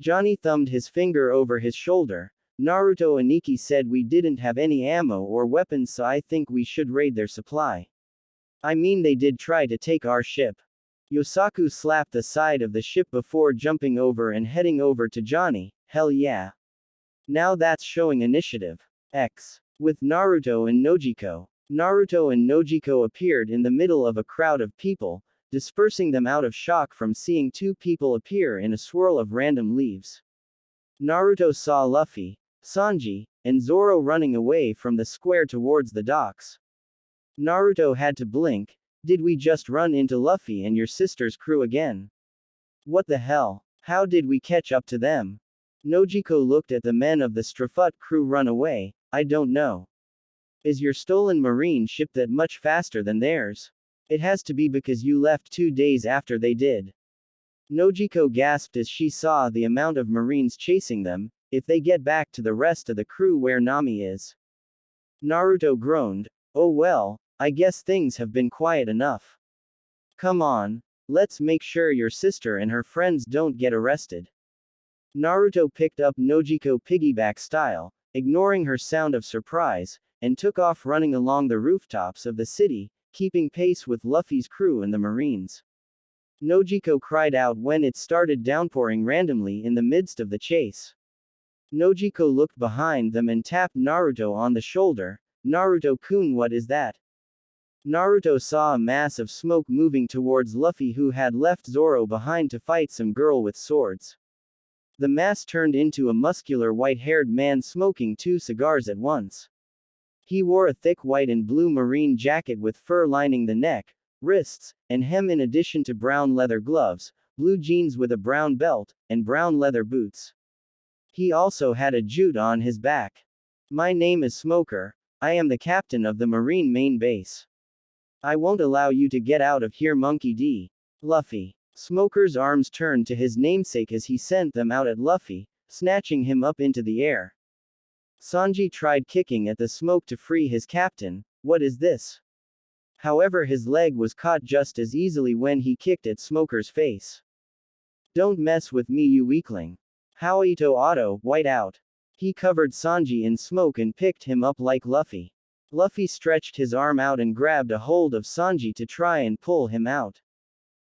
Johnny thumbed his finger over his shoulder. Naruto and Nikki said we didn't have any ammo or weapons, so I think we should raid their supply. I mean, they did try to take our ship. Yosaku slapped the side of the ship before jumping over and heading over to Johnny. Hell yeah. Now that's showing initiative. X. With Naruto and Nojiko. Naruto and Nojiko appeared in the middle of a crowd of people, dispersing them out of shock from seeing two people appear in a swirl of random leaves. Naruto saw Luffy, Sanji, and Zoro running away from the square towards the docks. Naruto had to blink. Did we just run into Luffy and your sister's crew again? What the hell? How did we catch up to them? Nojiko looked at the men of the Strafut crew run away. I don't know. Is your stolen marine ship that much faster than theirs? It has to be because you left 2 days after they did. Nojiko gasped as she saw the amount of marines chasing them. If they get back to the rest of the crew where Nami is. Naruto groaned. Oh well, I guess things have been quiet enough. Come on, let's make sure your sister and her friends don't get arrested. Naruto picked up Nojiko piggyback style, ignoring her sound of surprise, and took off running along the rooftops of the city, keeping pace with Luffy's crew and the marines. Nojiko cried out when it started downpouring randomly in the midst of the chase. Nojiko looked behind them and tapped Naruto on the shoulder. Naruto-kun, what is that? Naruto saw a mass of smoke moving towards Luffy, who had left Zoro behind to fight some girl with swords. The mass turned into a muscular white-haired man smoking 2 cigars at once. He wore a thick white and blue marine jacket with fur lining the neck, wrists, and hem, in addition to brown leather gloves, blue jeans with a brown belt, and brown leather boots. He also had a jute on his back. My name is Smoker. I am the captain of the Marine main base. I won't allow you to get out of here, Monkey D. Luffy. Smoker's arms turned to his namesake as he sent them out at Luffy, snatching him up into the air. Sanji tried kicking at the smoke to free his captain. What is this? However, his leg was caught just as easily when he kicked at Smoker's face. Don't mess with me, you weakling. Haoito Auto, white out. He covered Sanji in smoke and picked him up like Luffy. Luffy stretched his arm out and grabbed a hold of Sanji to try and pull him out.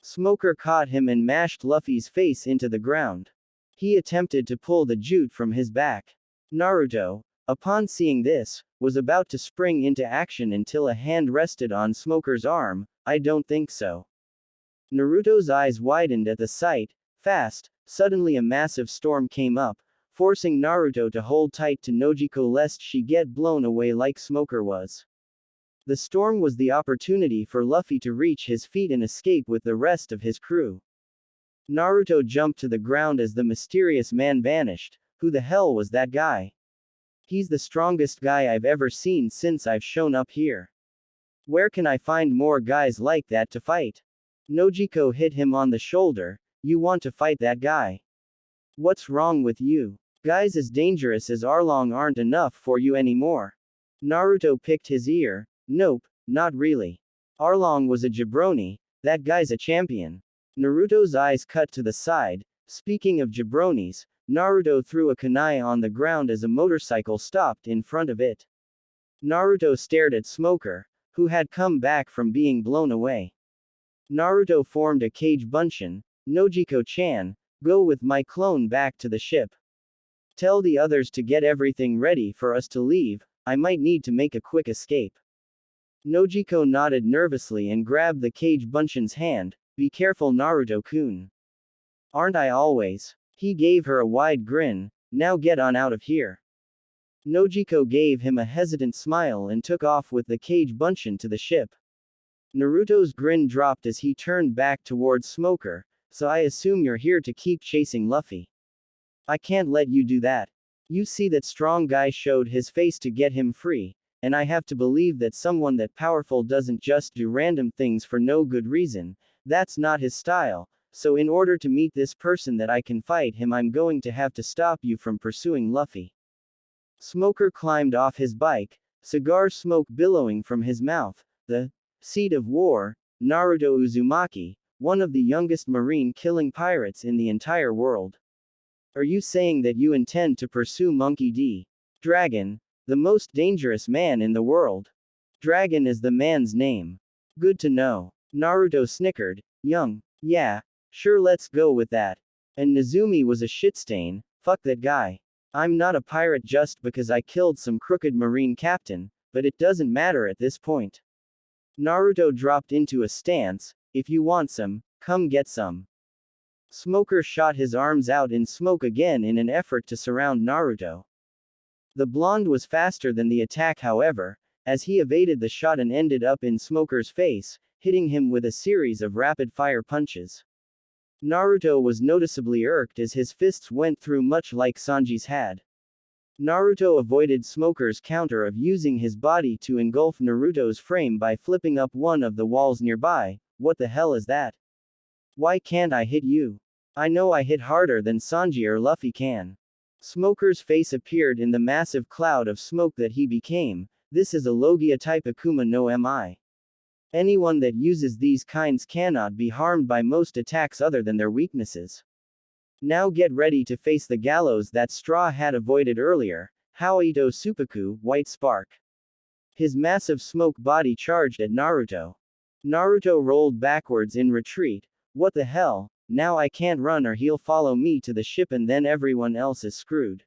Smoker caught him and mashed Luffy's face into the ground. He attempted to pull the jute from his back. Naruto, upon seeing this, was about to spring into action until a hand rested on Smoker's arm. I don't think so. Naruto's eyes widened at the sight. Fast, suddenly a massive storm came up, forcing Naruto to hold tight to Nojiko lest she get blown away like Smoker was. The storm was the opportunity for Luffy to reach his feet and escape with the rest of his crew. Naruto jumped to the ground as the mysterious man vanished. Who the hell was that guy? He's the strongest guy I've ever seen since I've shown up here. Where can I find more guys like that to fight? Nojiko hit him on the shoulder. You want to fight that guy? What's wrong with you? Guys as dangerous as Arlong aren't enough for you anymore. Naruto picked his ear. Nope, not really. Arlong was a jabroni. That guy's a champion. Naruto's eyes cut to the side. Speaking of jabronis, Naruto threw a kunai on the ground as a motorcycle stopped in front of it. Naruto stared at Smoker, who had come back from being blown away. Naruto formed a kage bunshin. Nojiko-chan, go with my clone back to the ship. Tell the others to get everything ready for us to leave. I might need to make a quick escape. Nojiko nodded nervously and grabbed the kage bunshin's hand. Be careful, Naruto-kun. Aren't I always? He gave her a wide grin. Now get on out of here. Nojiko gave him a hesitant smile and took off with the kage bunshin to the ship. Naruto's grin dropped as he turned back towards Smoker. So I assume you're here to keep chasing Luffy. I can't let you do that. You see, that strong guy showed his face to get him free, and I have to believe that someone that powerful doesn't just do random things for no good reason. That's not his style, so in order to meet this person that I can fight him, I'm going to have to stop you from pursuing Luffy. Smoker climbed off his bike, cigar smoke billowing from his mouth. The seat of war, Naruto Uzumaki, one of the youngest marine-killing pirates in the entire world. Are you saying that you intend to pursue Monkey D. Dragon, the most dangerous man in the world? Dragon is the man's name. Good to know. Naruto snickered. Young. Yeah, sure, let's go with that. And Nezumi was a shitstain. Fuck that guy. I'm not a pirate just because I killed some crooked marine captain, but it doesn't matter at this point. Naruto dropped into a stance. If you want some, come get some. Smoker shot his arms out in smoke again in an effort to surround Naruto. The blonde was faster than the attack, however, as he evaded the shot and ended up in Smoker's face, hitting him with a series of rapid-fire punches. Naruto was noticeably irked as his fists went through, much like Sanji's had. Naruto avoided Smoker's counter of using his body to engulf Naruto's frame by flipping up one of the walls nearby. What the hell is that? Why can't I hit you? I know I hit harder than Sanji or Luffy can. Smoker's face appeared in the massive cloud of smoke that he became. This is a Logia type Akuma no Mi. Anyone that uses these kinds cannot be harmed by most attacks other than their weaknesses. Now get ready to face the gallows that Straw had avoided earlier. Haoito Suppaku, White Spark. His massive smoke body charged at Naruto. Naruto rolled backwards in retreat. What the hell? Now I can't run or he'll follow me to the ship and then everyone else is screwed.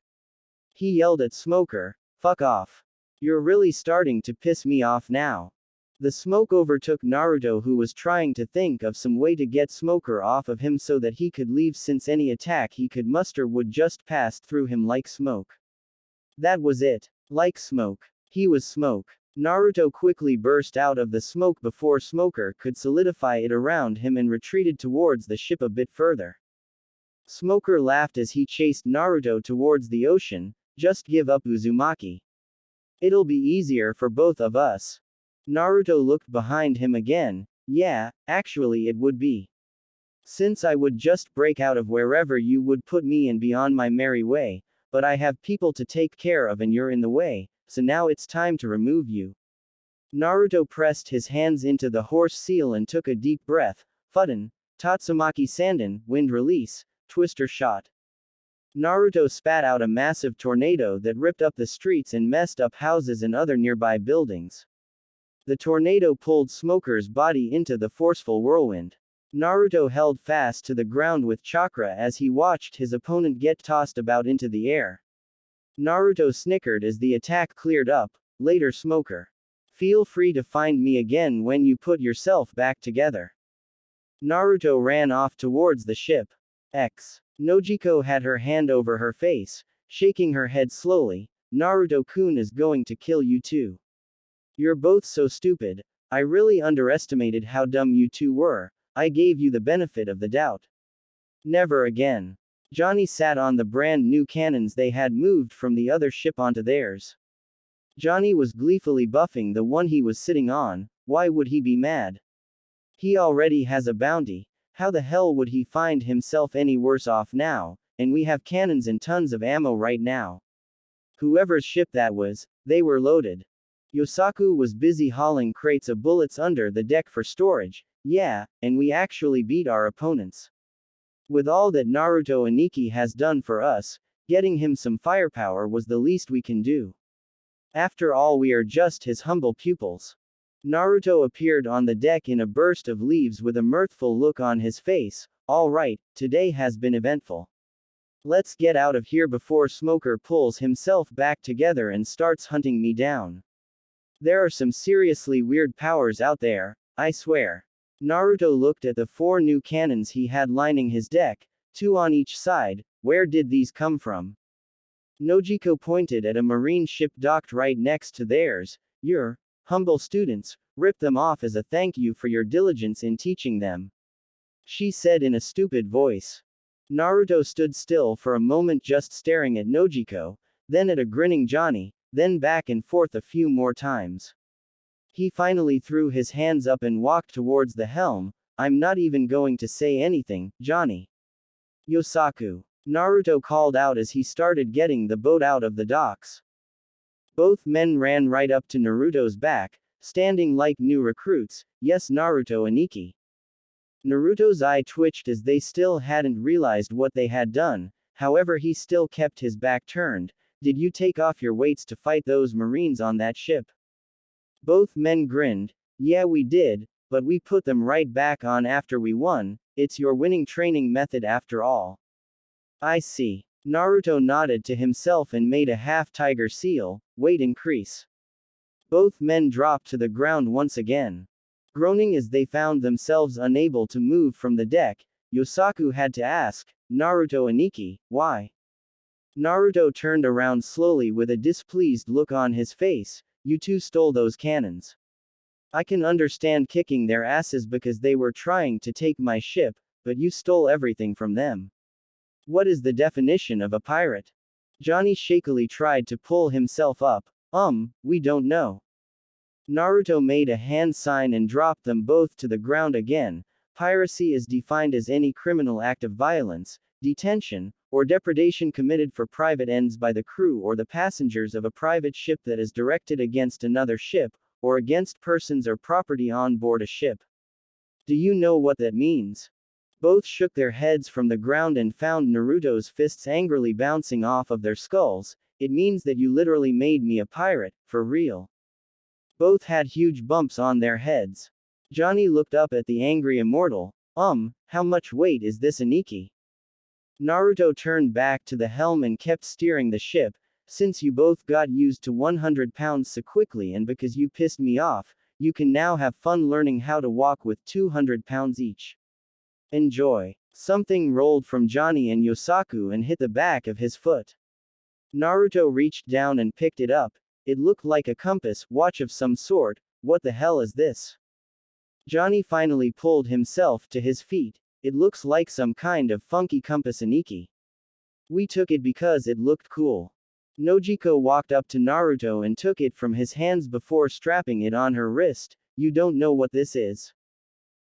He yelled at Smoker. Fuck off. You're really starting to piss me off now. The smoke overtook Naruto, who was trying to think of some way to get Smoker off of him so that he could leave, since any attack he could muster would just pass through him like smoke. That was it. Like smoke. He was smoke. Naruto quickly burst out of the smoke before Smoker could solidify it around him and retreated towards the ship a bit further. Smoker laughed as he chased Naruto towards the ocean. Just give up, Uzumaki. It'll be easier for both of us. Naruto looked behind him again. Yeah, actually it would be. Since I would just break out of wherever you would put me and be on my merry way, but I have people to take care of and you're in the way, so now it's time to remove you. Naruto pressed his hands into the horse seal and took a deep breath. Fudden, Tatsumaki Sanden, wind release, twister shot. Naruto spat out a massive tornado that ripped up the streets and messed up houses and other nearby buildings. The tornado pulled Smoker's body into the forceful whirlwind. Naruto held fast to the ground with Chakra as he watched his opponent get tossed about into the air. Naruto snickered as the attack cleared up. Later, Smoker. Feel free to find me again when you put yourself back together. Naruto ran off towards the ship. Nojiko had her hand over her face, shaking her head slowly. Naruto-kun is going to kill you too. You're both so stupid. I really underestimated how dumb you two were. I gave you the benefit of the doubt. Never again. Johnny sat on the brand new cannons they had moved from the other ship onto theirs. Johnny was gleefully buffing the one he was sitting on. Why would he be mad? He already has a bounty. How the hell would he find himself any worse off now? And we have cannons and tons of ammo right now. Whoever's ship that was, they were loaded. Yosaku was busy hauling crates of bullets under the deck for storage. Yeah, and we actually beat our opponents. With all that Naruto Aniki has done for us, getting him some firepower was the least we can do. After all, we are just his humble pupils. Naruto appeared on the deck in a burst of leaves with a mirthful look on his face. All right, today has been eventful. Let's get out of here before Smoker pulls himself back together and starts hunting me down. There are some seriously weird powers out there, I swear. Naruto looked at the 4 new cannons he had lining his deck, 2 on each side. Where did these come from? Nojiko pointed at a marine ship docked right next to theirs. Your humble students ripped them off as a thank you for your diligence in teaching them, she said in a stupid voice. Naruto stood still for a moment, just staring at Nojiko, then at a grinning Johnny, then back and forth a few more times. He finally threw his hands up and walked towards the helm. I'm not even going to say anything, Johnny. Yosaku. Naruto called out as he started getting the boat out of the docks. Both men ran right up to Naruto's back, standing like new recruits. Yes, Naruto and Ikki. Naruto's eye twitched as they still hadn't realized what they had done, however he still kept his back turned. Did you take off your weights to fight those Marines on that ship? Both men grinned. Yeah, we did, but we put them right back on after we won. It's your winning training method after all. I see. Naruto nodded to himself and made a half-tiger seal. Weight increase. Both men dropped to the ground once again. Groaning as they found themselves unable to move from the deck, Yosaku had to ask, Naruto and Ikki, why? Naruto turned around slowly with a displeased look on his face. You two stole those cannons. I can understand kicking their asses because they were trying to take my ship, but you stole everything from them. What is the definition of a pirate? Johnny shakily tried to pull himself up. We don't know. Naruto made a hand sign and dropped them both to the ground again. Piracy is defined as any criminal act of violence, detention, or depredation committed for private ends by the crew or the passengers of a private ship that is directed against another ship, or against persons or property on board a ship. Do you know what that means? Both shook their heads from the ground and found Naruto's fists angrily bouncing off of their skulls. It means that you literally made me a pirate, for real. Both had huge bumps on their heads. Johnny looked up at the angry immortal. How much weight is this, Ikki? Naruto turned back to the helm and kept steering the ship. Since you both got used to 100 pounds so quickly and because you pissed me off, you can now have fun learning how to walk with 200 pounds each. Enjoy. Something rolled from Johnny and Yosaku and hit the back of his foot. Naruto reached down and picked it up. It looked like a compass, watch of some sort. What the hell is this? Johnny finally pulled himself to his feet. It looks like some kind of funky compass, Ikki. We took it because it looked cool. Nojiko walked up to Naruto and took it from his hands before strapping it on her wrist. You don't know what this is?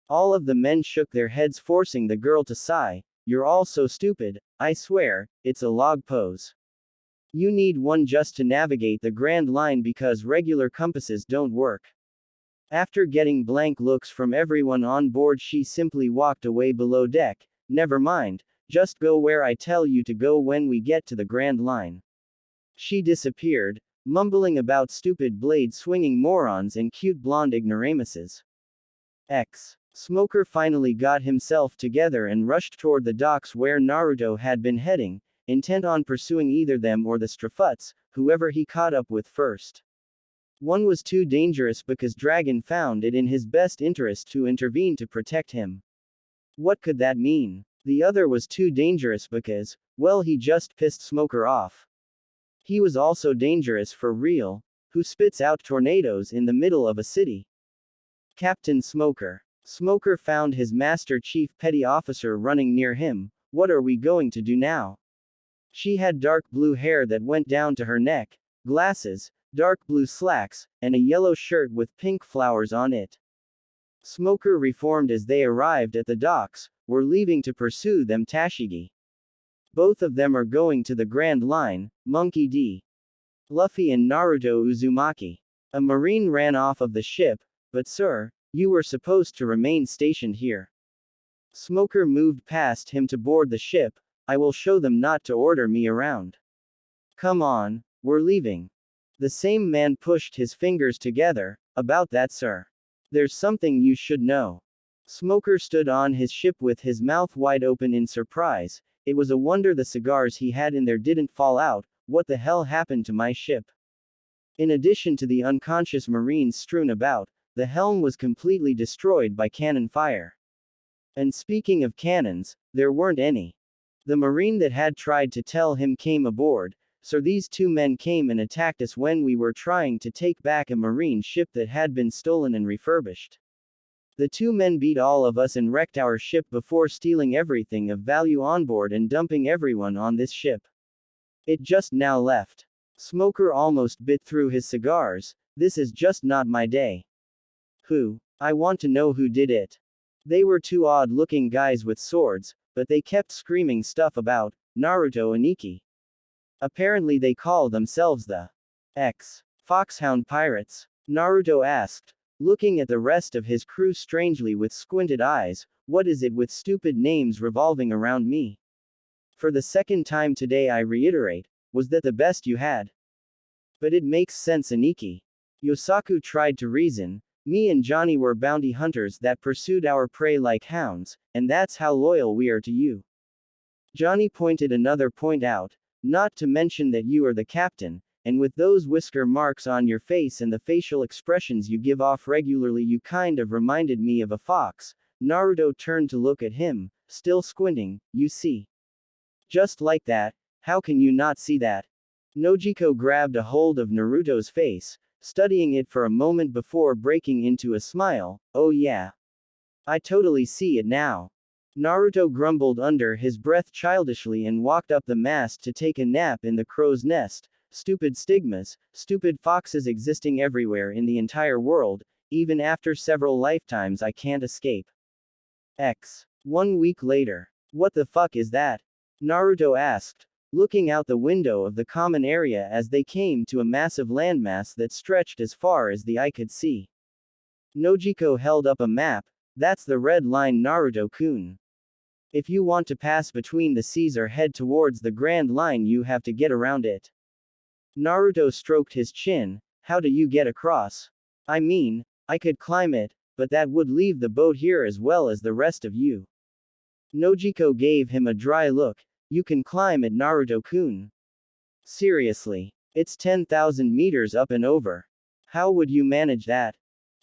All of the men shook their heads, forcing the girl to sigh. You're all so stupid, I swear, it's a log pose. You need one just to navigate the Grand Line because regular compasses don't work. After getting blank looks from everyone on board, she simply walked away below deck. Never mind, just go where I tell you to go when we get to the Grand Line. She disappeared, mumbling about stupid blade-swinging morons and cute blonde ignoramuses. Smoker finally got himself together and rushed toward the docks where Naruto had been heading, intent on pursuing either them or the Strafuts, whoever he caught up with first. One was too dangerous because Dragon found it in his best interest to intervene to protect him. What could that mean? The other was too dangerous because, well, he just pissed Smoker off. He was also dangerous for real. Who spits out tornadoes in the middle of a city? Captain Smoker. Smoker found his Master Chief Petty Officer running near him. What are we going to do now? She had dark blue hair that went down to her neck, glasses, dark blue slacks, and a yellow shirt with pink flowers on it. Smoker reformed as they arrived at the docks. We're leaving to pursue them, Tashigi. Both of them are going to the Grand Line, Monkey D. Luffy and Naruto Uzumaki. A marine ran off of the ship, but sir, you were supposed to remain stationed here. Smoker moved past him to board the ship. I will show them not to order me around. Come on, we're leaving. The same man pushed his fingers together. About that, sir. There's something you should know. Smoker stood on his ship with his mouth wide open in surprise. It was a wonder the cigars he had in there didn't fall out. What the hell happened to my ship? In addition to the unconscious Marines strewn about, the helm was completely destroyed by cannon fire. And speaking of cannons, there weren't any. The Marine that had tried to tell him came aboard, so these two men came and attacked us when we were trying to take back a Marine ship that had been stolen and refurbished. The two men beat all of us and wrecked our ship before stealing everything of value on board and dumping everyone on this ship. It just now left. Smoker almost bit through his cigars. This is just not my day. Who? I want to know who did it. They were two odd-looking guys with swords, but they kept screaming stuff about Naruto and Ikki. Apparently they call themselves the Foxhound Pirates. Naruto asked, looking at the rest of his crew strangely with squinted eyes, what is it with stupid names revolving around me? For the second time today I reiterate, was that the best you had? But it makes sense, Aniki. Yosaku tried to reason, me and Johnny were bounty hunters that pursued our prey like hounds, and that's how loyal we are to you. Johnny pointed another point out, not to mention that you are the captain, and with those whisker marks on your face and the facial expressions you give off regularly you kind of reminded me of a fox. Naruto turned to look at him, still squinting, you see. Just like that, how can you not see that? Nojiko grabbed a hold of Naruto's face, studying it for a moment before breaking into a smile, oh yeah. I totally see it now. Naruto grumbled under his breath childishly and walked up the mast to take a nap in the crow's nest. Stupid stigmas, stupid foxes existing everywhere in the entire world, even after several lifetimes I can't escape. 1 week later. What the fuck is that? Naruto asked, looking out the window of the common area as they came to a massive landmass that stretched as far as the eye could see. Nojiko held up a map, that's the red line Naruto-kun. If you want to pass between the seas or head towards the Grand Line you have to get around it. Naruto stroked his chin, how do you get across? I mean, I could climb it, but that would leave the boat here as well as the rest of you. Nojiko gave him a dry look, you can climb it Naruto-kun. Seriously. It's 10,000 meters up and over. How would you manage that?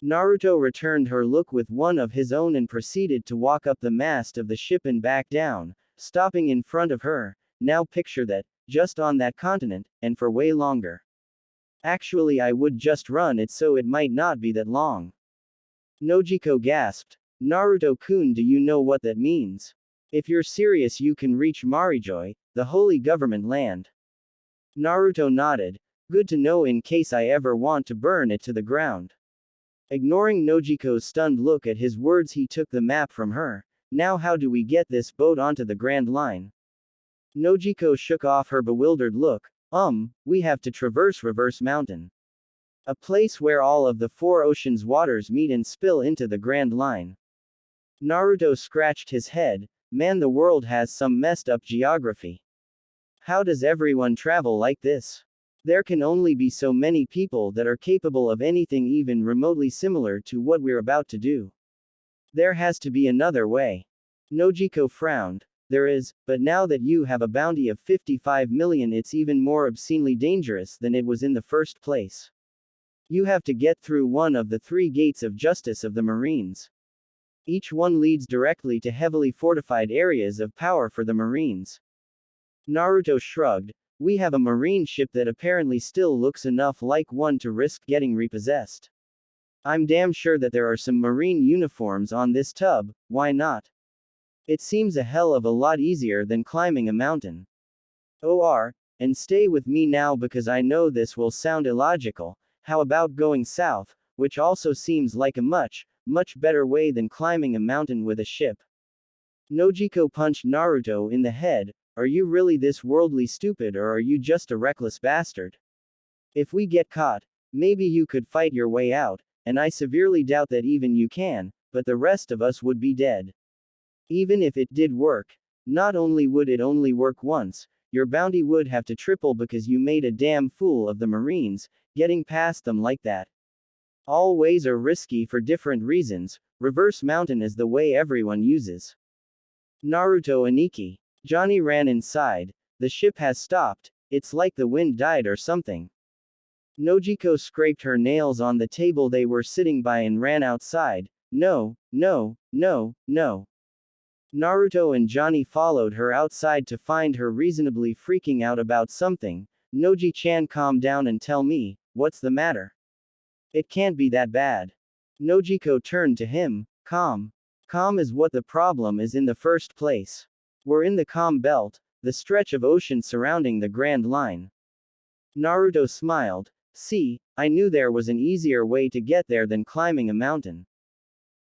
Naruto returned her look with one of his own and proceeded to walk up the mast of the ship and back down, stopping in front of her. Now picture that, just on that continent, and for way longer. Actually I would just run it so it might not be that long. Nojiko gasped. Naruto-kun, do you know what that means? If you're serious you can reach Marijoy, the holy government land. Naruto nodded. Good to know in case I ever want to burn it to the ground. Ignoring Nojiko's stunned look at his words he took the map from her. Now how do we get this boat onto the Grand Line? Nojiko shook off her bewildered look. We have to traverse Reverse Mountain. A place where all of the four oceans' waters meet and spill into the Grand Line. Naruto scratched his head. Man, the world has some messed up geography. How does everyone travel like this? There can only be so many people that are capable of anything even remotely similar to what we're about to do. There has to be another way. Nojiko frowned. There is, but now that you have a bounty of 55 million it's even more obscenely dangerous than it was in the first place. You have to get through one of the 3 gates of justice of the Marines. Each one leads directly to heavily fortified areas of power for the Marines. Naruto shrugged. We have a marine ship that apparently still looks enough like one to risk getting repossessed. I'm damn sure that there are some marine uniforms on this tub, why not? It seems a hell of a lot easier than climbing a mountain. And stay with me now because I know this will sound illogical. How about going south, which also seems like a much better way than climbing a mountain with a ship. Nojiko punched Naruto in the head. Are you really this worldly stupid or are you just a reckless bastard? If we get caught, maybe you could fight your way out, and I severely doubt that even you can, but the rest of us would be dead. Even if it did work, not only would it only work once, your bounty would have to triple because you made a damn fool of the Marines, getting past them like that. All ways are risky for different reasons, Reverse Mountain is the way everyone uses. Naruto and Ikki. Johnny ran inside. The ship has stopped, it's like the wind died or something. Nojiko scraped her nails on the table they were sitting by and ran outside. No. Naruto and Johnny followed her outside to find her reasonably freaking out about something. Noji-chan, calm down and tell me, what's the matter? It can't be that bad. Nojiko turned to him. Calm. Calm is what the problem is in the first place. We're in the calm belt, the stretch of ocean surrounding the Grand Line. Naruto smiled. See, I knew there was an easier way to get there than climbing a mountain.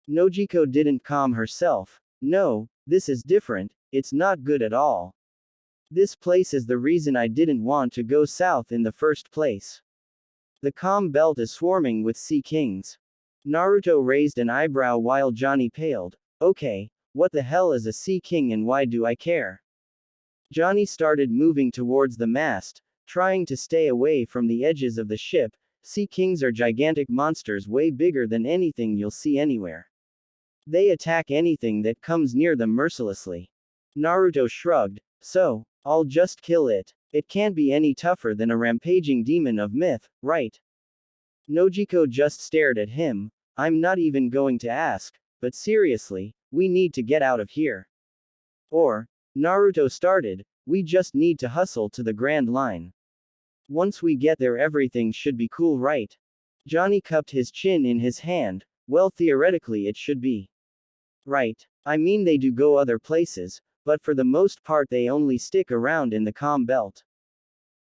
Nojiko didn't calm herself. No, this is different, it's not good at all. This place is the reason I didn't want to go south in the first place. The calm belt is swarming with sea kings. Naruto raised an eyebrow while Johnny paled. Okay, what the hell is a sea king and why do I care? Johnny started moving towards the mast, trying to stay away from the edges of the ship. Sea kings are gigantic monsters way bigger than anything you'll see anywhere. They attack anything that comes near them mercilessly. Naruto shrugged. So, I'll just kill it. It can't be any tougher than a rampaging demon of myth, right? Nojiko just stared at him. I'm not even going to ask, but seriously, we need to get out of here. Or, Naruto started, we just need to hustle to the Grand Line. Once we get there everything should be cool, right? Johnny cupped his chin in his hand. Well, theoretically it should be. Right. I mean they do go other places, but for the most part they only stick around in the calm belt.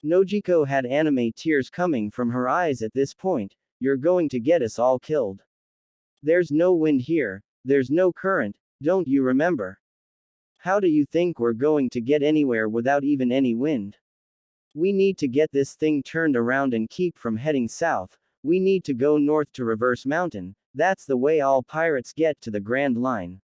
Nojiko had anime tears coming from her eyes at this point. You're going to get us all killed. There's no wind here, there's no current, don't you remember? How do you think we're going to get anywhere without even any wind? We need to get this thing turned around and keep from heading south. We need to go north to Reverse Mountain. That's the way all pirates get to the Grand Line.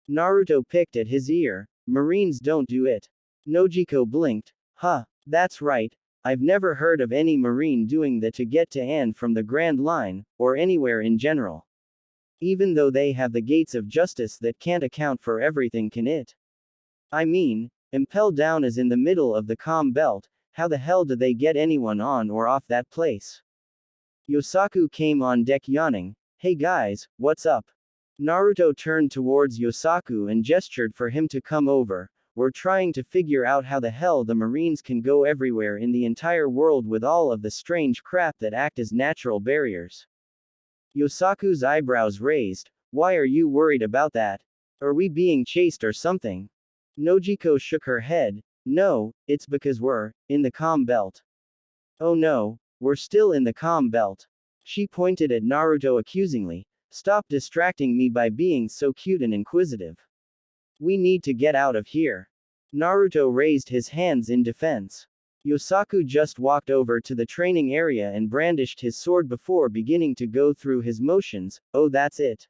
Naruto picked at his ear. Marines don't do it. Nojiko blinked. Huh, that's right. I've never heard of any Marine doing that to get to and from the Grand Line, or anywhere in general. Even though they have the gates of justice that can't account for everything, can it? I mean, Impel Down is in the middle of the calm belt. How the hell do they get anyone on or off that place? Yosaku came on deck yawning. Hey guys, what's up? Naruto turned towards Yosaku and gestured for him to come over. We're trying to figure out how the hell the Marines can go everywhere in the entire world with all of the strange crap that act as natural barriers. Yosaku's eyebrows raised. Why are you worried about that? Are we being chased or something? Nojiko shook her head. No, it's because we're in the calm belt. Oh no, we're still in the calm belt. She pointed at Naruto accusingly. Stop distracting me by being so cute and inquisitive. We need to get out of here. Naruto raised his hands in defense. Yosaku just walked over to the training area and brandished his sword before beginning to go through his motions. Oh, that's it.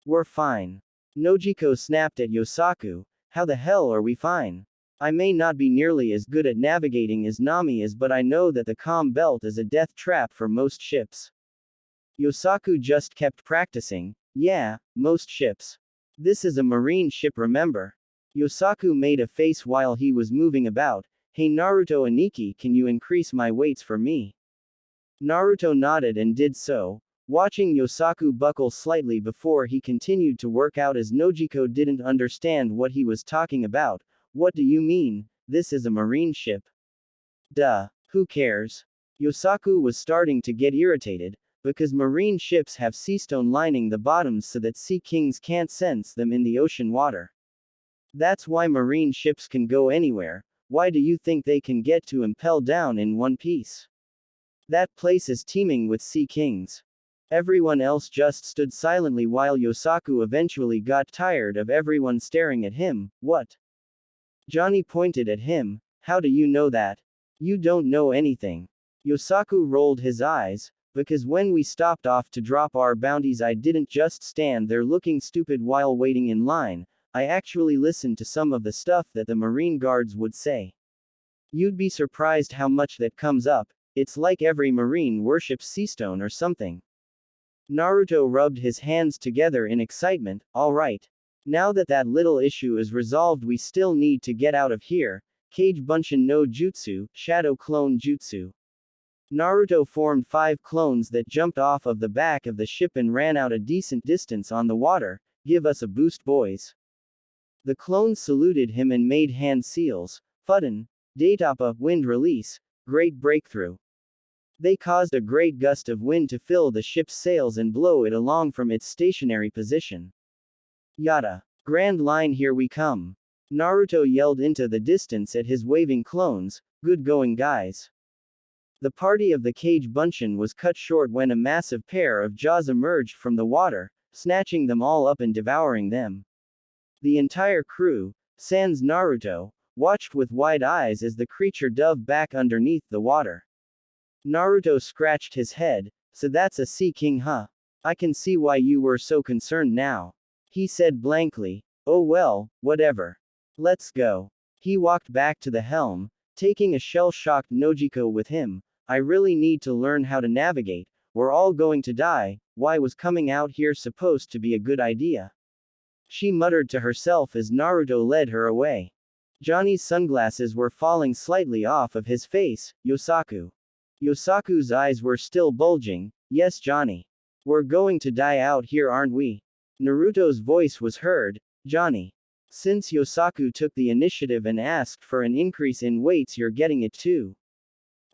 We're fine. Nojiko snapped at Yosaku. How the hell are we fine? I may not be nearly as good at navigating as Nami is, but I know that the calm belt is a death trap for most ships. Yosaku just kept practicing. Yeah, most ships. This is a marine ship, remember? Yosaku made a face while he was moving about. Hey Naruto and Nikki, can you increase my weights for me? Naruto nodded and did so, watching Yosaku buckle slightly before he continued to work out as Nojiko didn't understand what he was talking about. What do you mean? This is a marine ship. Duh, who cares? Yosaku was starting to get irritated, because marine ships have seastone lining the bottoms so that sea kings can't sense them in the ocean water. That's why marine ships can go anywhere. Why do you think they can get to Impel Down in one piece? That place is teeming with sea kings. Everyone else just stood silently while Yosaku eventually got tired of everyone staring at him. What? Johnny pointed at him. How do you know that? You don't know anything. Yosaku rolled his eyes. Because when we stopped off to drop our bounties, I didn't just stand there looking stupid while waiting in line. I actually listened to some of the stuff that the Marine guards would say. You'd be surprised how much that comes up. It's like every Marine worships seastone or something. Naruto rubbed his hands together in excitement. Alright. Now that that little issue is resolved, we still need to get out of here. Kage Bunshin no Jutsu, Shadow Clone Jutsu. Naruto formed 5 clones that jumped off of the back of the ship and ran out a decent distance on the water. Give us a boost, boys. The clones saluted him and made hand seals. Fudden. Datapa, wind release. Great breakthrough. They caused a great gust of wind to fill the ship's sails and blow it along from its stationary position. Yada. Grand Line, here we come. Naruto yelled into the distance at his waving clones. Good going, guys. The party of the Kage Bunshin was cut short when a massive pair of jaws emerged from the water, snatching them all up and devouring them. The entire crew, sans Naruto, watched with wide eyes as the creature dove back underneath the water. Naruto scratched his head. So that's a sea king, huh? I can see why you were so concerned now. He said blankly. Oh well, whatever. Let's go. He walked back to the helm, taking a shell-shocked Nojiko with him. I really need to learn how to navigate. We're all going to die. Why was coming out here supposed to be a good idea? She muttered to herself as Naruto led her away. Johnny's sunglasses were falling slightly off of his face. Yosaku. Yosaku's eyes were still bulging. Yes, Johnny. We're going to die out here, aren't we? Naruto's voice was heard. Johnny. Since Yosaku took the initiative and asked for an increase in weights, you're getting it too.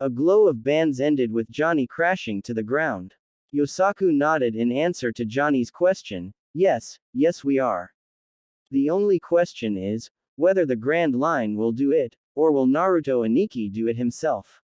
A glow of bands ended with Johnny crashing to the ground. Yosaku nodded in answer to Johnny's question. Yes, we are. The only question is, whether the Grand Line will do it, or will Naruto Aniki do it himself.